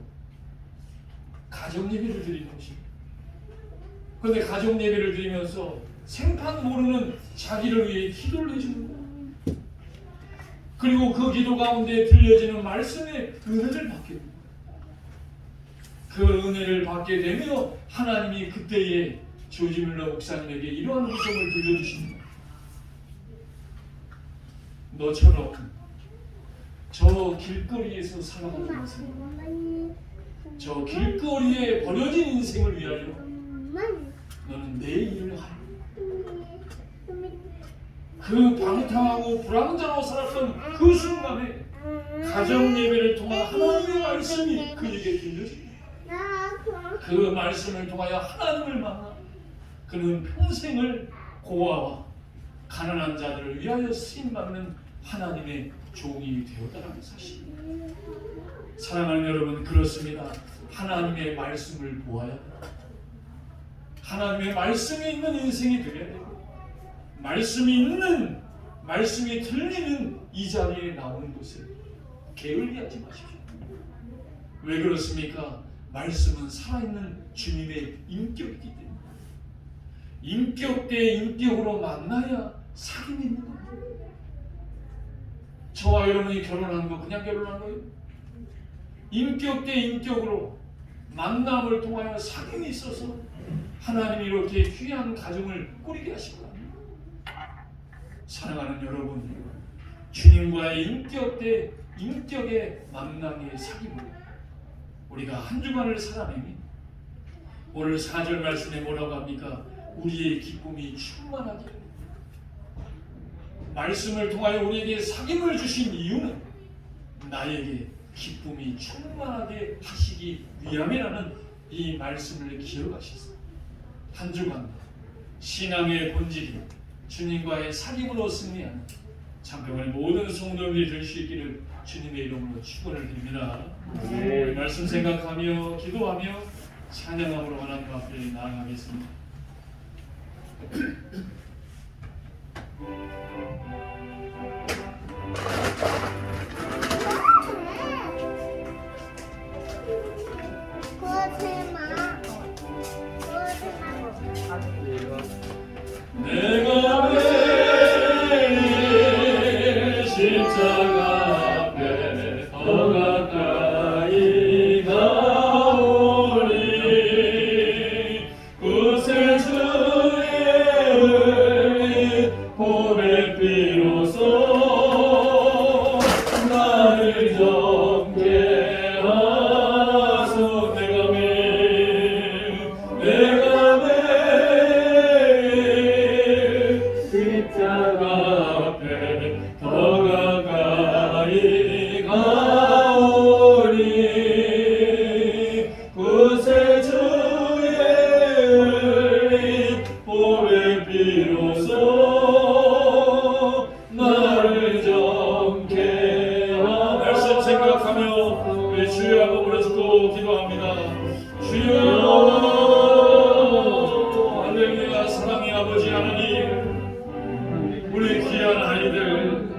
가정 예배를 드리는 것입니다. 그런데 가정 예배를 드리면서 생판 모르는 자기를 위해 기도를 해주는 거예요. 그리고 그 기도 가운데 들려지는 말씀의 은혜를 받게 됩니다. 그 은혜를 받게 되며 하나님이 그때에 조지 뮬러 목사님에게 이러한 음성을 들려주십니다. 너처럼 저 길거리에서 살아가는 인생, 저 길거리에 버려진 인생을 위하여 너는 내 일을 하라. 그 방탕하고 불황자로 살았던 그 순간에 가정 예배를 통한 하나님의 말씀이 그에게 들려집니다. 그 말씀을 통하여 하나님을 만나 그는 평생을 고아와 가난한 자들을 위하여 쓰임받는 하나님의 종이 되었다는 사실. 사랑하는 여러분, 그렇습니다. 하나님의 말씀을 보아야 하나님의 말씀이 있는 인생이 되어야 되고, 말씀이 들리는 이 자리에 나오는 것을 게을리하지 마십시오. 왜 그렇습니까? 말씀은 살아있는 주님의 인격이기 때문에 인격 대 인격으로 만나야 사귐이 있는 겁니다. 저와 여러분이 결혼한 거 그냥 결혼한 거예요? 인격 대 인격으로 만남을 통하여 사귐이 있어서 하나님이 이렇게 귀한 가정을 꾸리게 하시고 합니다. 사랑하는 여러분, 주님과의 인격 대 인격의 만남의 사귐을 우리가 한 주간을 살아내니 오늘 4절 말씀에 뭐라고 합니까? 우리의 기쁨이 충만하게. 말씀을 통하여 우리에게 사귐을 주신 이유는 나에게 기쁨이 충만하게 하시기 위함이라는 이 말씀을 기억하셨어요. 한 주간 신앙의 본질이 주님과의 사귐으로 승리하는 참평의 모든 성도들이 될 수 있기를 주님의 이름으로 축원을 드립니다. 네. 말씀 생각하며 기도하며 찬양함으로 하나님 앞에 나아가겠습니다. 내가 매일 십자가 앞에 더 가까이 가오리. 구세 주의 은혜 보배 비로소 우리 주여 한번 불러주고 기도합니다. 주여 할렐루야. 사랑의 아버지 하나님, 우리 귀한 아이들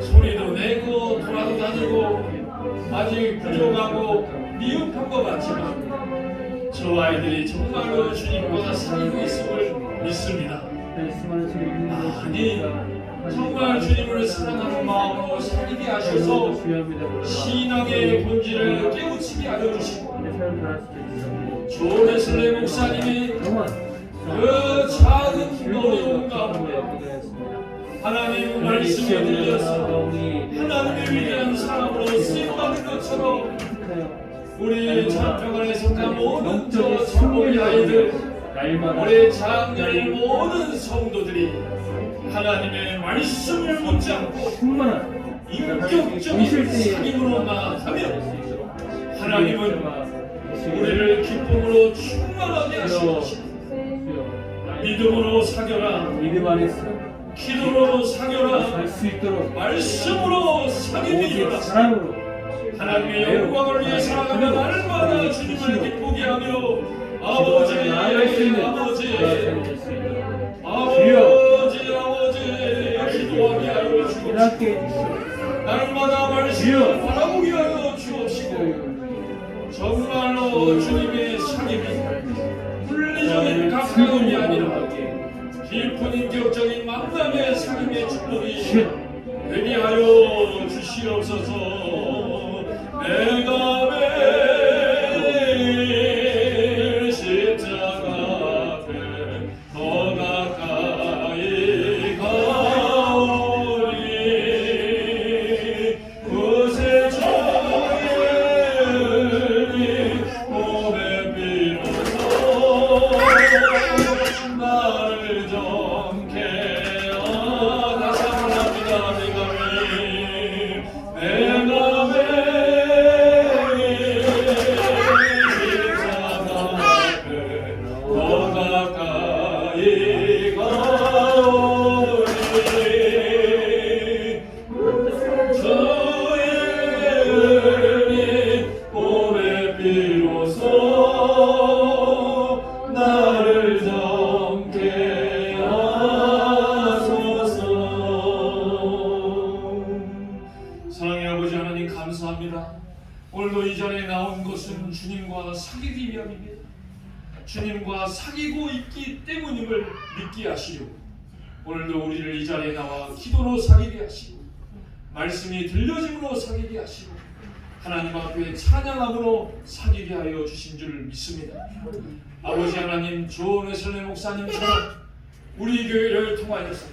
소리도 내고 돌아도 다니고 아직 부족하고 미흡한 것 같지만 저 아이들이 정말로 주님보다 사귀고 있음을 믿습니다. 아니 정말 주님을 사랑하는 마음으로 사귀게 하셔서 신앙의 본질을 깨우치게 하여 주시고 조 웨슬리 목사님이 그 작은 어려움 가운데 하나님 말씀이 들려서 하나님의 위대한 사람으로 쓰임받은 것처럼 우리 찬평안에 속한 모든 저 천국의 아이들, 우리 장녀의 모든 성도들이 하나님의 말씀을 붙잡고 인격적인 사귐으로 나아가며 하나님은 우리를 기쁨으로 충만하게 하시옵시고 믿음으로 사겨라, 기도로 사겨라, 말씀으로 사귀게 이루라. 하나님의 영광을 위해 살아가며 날마다 주님을 기쁘게 하며 아버지 기도하게 하여 주옵시고 날마다 말씀을 바라보게 하여 주옵시고 정말로 주님의 사귐이 물리적인 가까움이 아니라 깊은 인격적인 만남의 사귐의 축복이 되게 하여 주시옵소서. 내가 매 십자가 앞에 더 가까이 가오리. 그새 주의 몸에 비로소 나를 정케 하라. 다시 한번 합니다. 내가 오늘도 이 자리에 나온 것은 주님과 사귀기 위함입니다. 주님과 사귀고 있기 때문임을 믿게 하시려고 오늘도 우리를 이 자리에 나와 기도로 사귀게 하시고 말씀이 들려짐으로 사귀게 하시고 하나님 앞에 찬양함으로 사귀게 하여 주신 줄 믿습니다. 아버지 하나님, 조 웨슬리 목사님처럼 우리 교회를 통하여서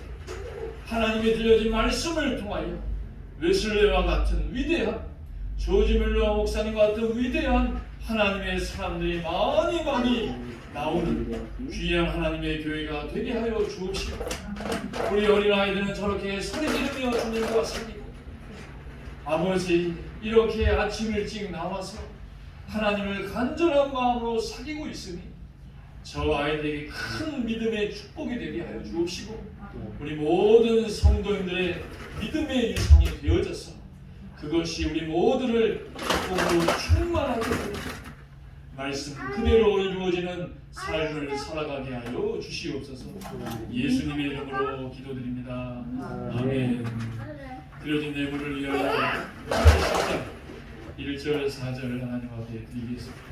하나님이 들려진 말씀을 통하여 웨슬리와 같은 위대한 조지 뮬러 목사님과 같은 위대한 하나님의 사람들이 많이 나오는 귀한 하나님의 교회가 되게 하여 주옵시고 우리 어린아이들은 저렇게 소리 지르며 주님과 사귀고 아버지 이렇게 아침 일찍 나와서 하나님을 간절한 마음으로 사귀고 있으니 저 아이들에게 큰 믿음의 축복이 되게 하여 주옵시고 우리 모든 성도님들의 믿음의 유성이 되어져서 그것이 우리 모두를 기쁨으로 충만하게 하고 말씀 그대로 이루어지는 삶을 살아가게 하여 주시옵소서. 예수님의 이름으로 기도드립니다. 아멘. 드려진 예물을 위하여 1절 4절 하나님 앞에 드리겠습니다.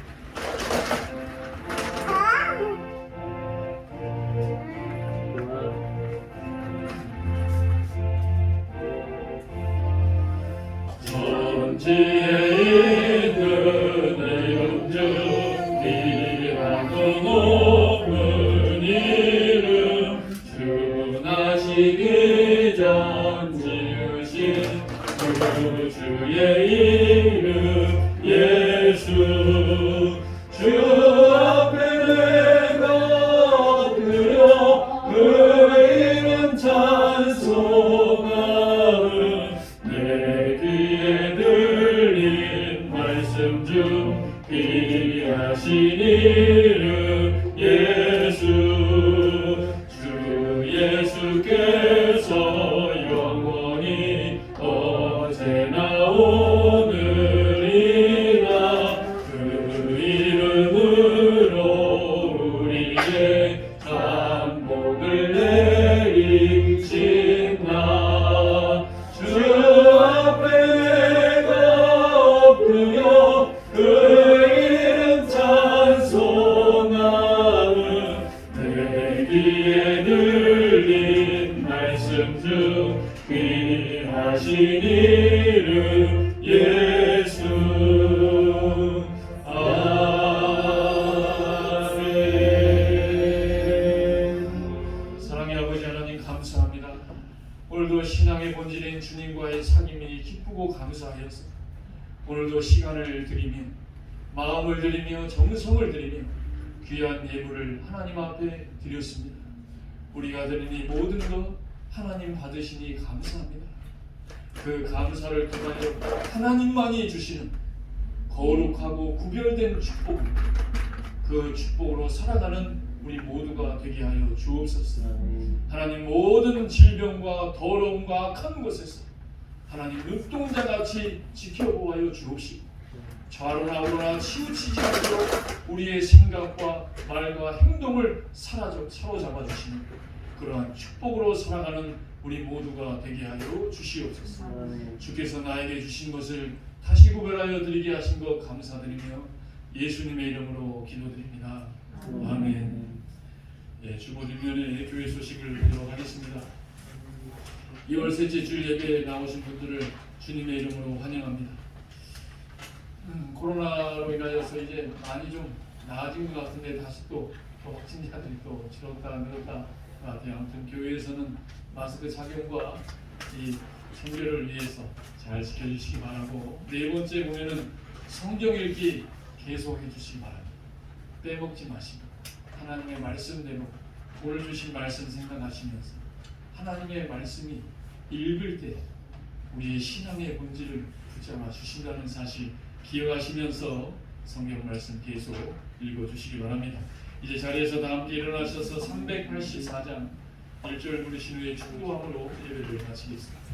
천지에 있는 영적 귀하고 높은 이름 주나시기 전 지으신 구주의 이름 예수 주 앞에 내가 엎드려 그 이름 찬송하는 내 귀에 들린 말씀 중 귀하신 이름 예수 주 예수께서 영원히 언제나 오늘 이름 예수. 아멘. 사랑의 아버지 하나님 감사합니다. 오늘도 신앙의 본질인 주님과의 사귐이 기쁘고 감사하여서 오늘도 시간을 드리며 마음을 드리며 정성을 드리며 귀한 예물을 하나님 앞에 드렸습니다. 우리가 드린 이 모든 것 하나님 받으시니 감사합니다. 그 감사를 통하여 하나님만이 주시는 거룩하고 구별된 축복, 그 축복으로 살아가는 우리 모두가 되게 하여 주옵소서. 하나님 모든 질병과 더러움과 악한 곳에서 하나님 눈동자같이 지켜보아여 주옵시고 좌로나 우로나 치우치지 않도록 우리의 생각과 말과 행동을 사로잡아 주시는 그러한 축복으로 살아가는 우리 모두가 되게 하여 주시옵소서. 주께서 나에게 주신 것을 다시 구별하여 드리게 하신 것 감사드리며 예수님의 이름으로 기도드립니다. 아멘. 예, 주보 뒷면에 교회 소식을 보도록 하겠습니다. 2월 셋째 주일 예배에 나오신 분들을 주님의 이름으로 환영합니다. 코로나로 인하여서 이제 많이 좀 나아진 것 같은데 다시 또 확진자들이 또 줄었다 늘었다 같아요. 아무튼 교회에서는 마스크 착용과 이 청결을 위해서 잘 지켜주시기 바라고, 네 번째 공연은 성경 읽기 계속해 주시기 바랍니다. 빼먹지 마시고 하나님의 말씀대로 오늘 주신 말씀 생각하시면서 하나님의 말씀이 읽을 때 우리의 신앙의 본질을 붙잡아 주신다는 사실 기억하시면서 성경 말씀 계속 읽어주시기 바랍니다. 이제 자리에서 다 함께 일어나셔서 384장 1절 부르신 후에 축도함으로 예배를 마치겠습니다.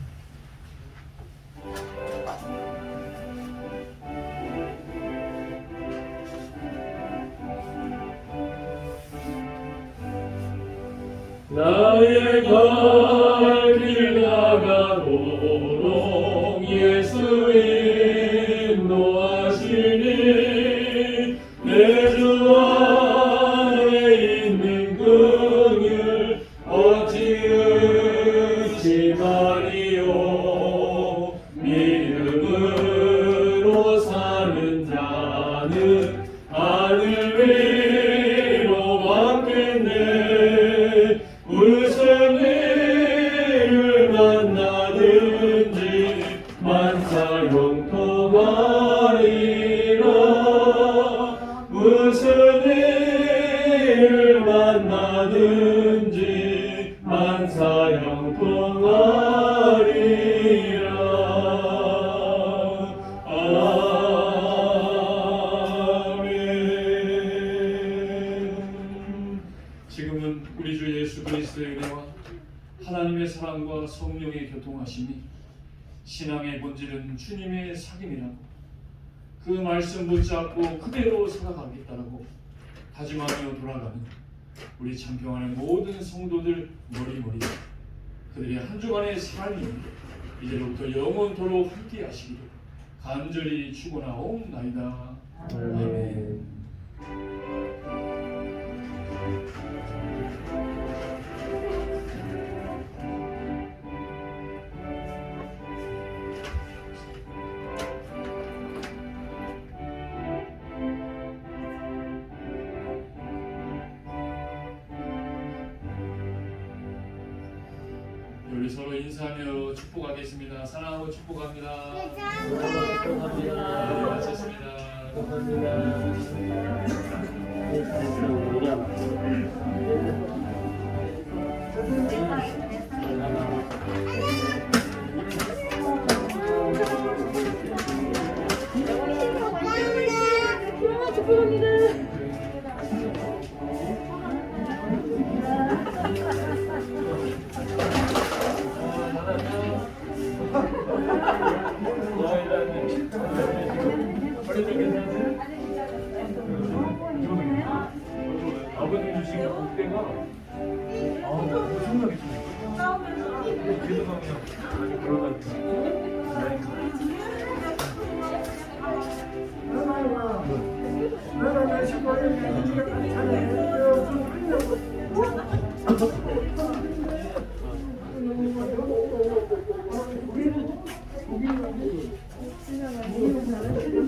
나의 갈 길 나가도록 예수 인도하시니 내 주 안에 있는 긍휼 어찌 의심하리요. 믿음으로 사는 자는 하늘 위로 받겠네. 무슨 일을 만나든지 만사형통하리라. 무슨 일을 만나든지 만사형통하리라. 아멘. 지금은 우리 주 예수 그리스도의 은혜와 하나님의 사랑과 성령의 교통하심이 신앙의 본질은 주님의 사귐이라고, 그 말씀 붙잡고 그대로 살아가겠다라고 다짐하며 돌아가는 우리 참평안의 모든 성도들 머리머리 그들의 한 주간의 삶이 이제로부터 영원토록 함께 하시기를 간절히 축원하옵나이다. 아멘. 우리 서로 인사하며 축복하겠습니다. 사랑하고 축복합니다. 축복합니다. 마쳤습니다. 아버님 주신 복대가 엄청나게 좋아요. 그래서 그냥 걸어다니고 이렇게 잘하는데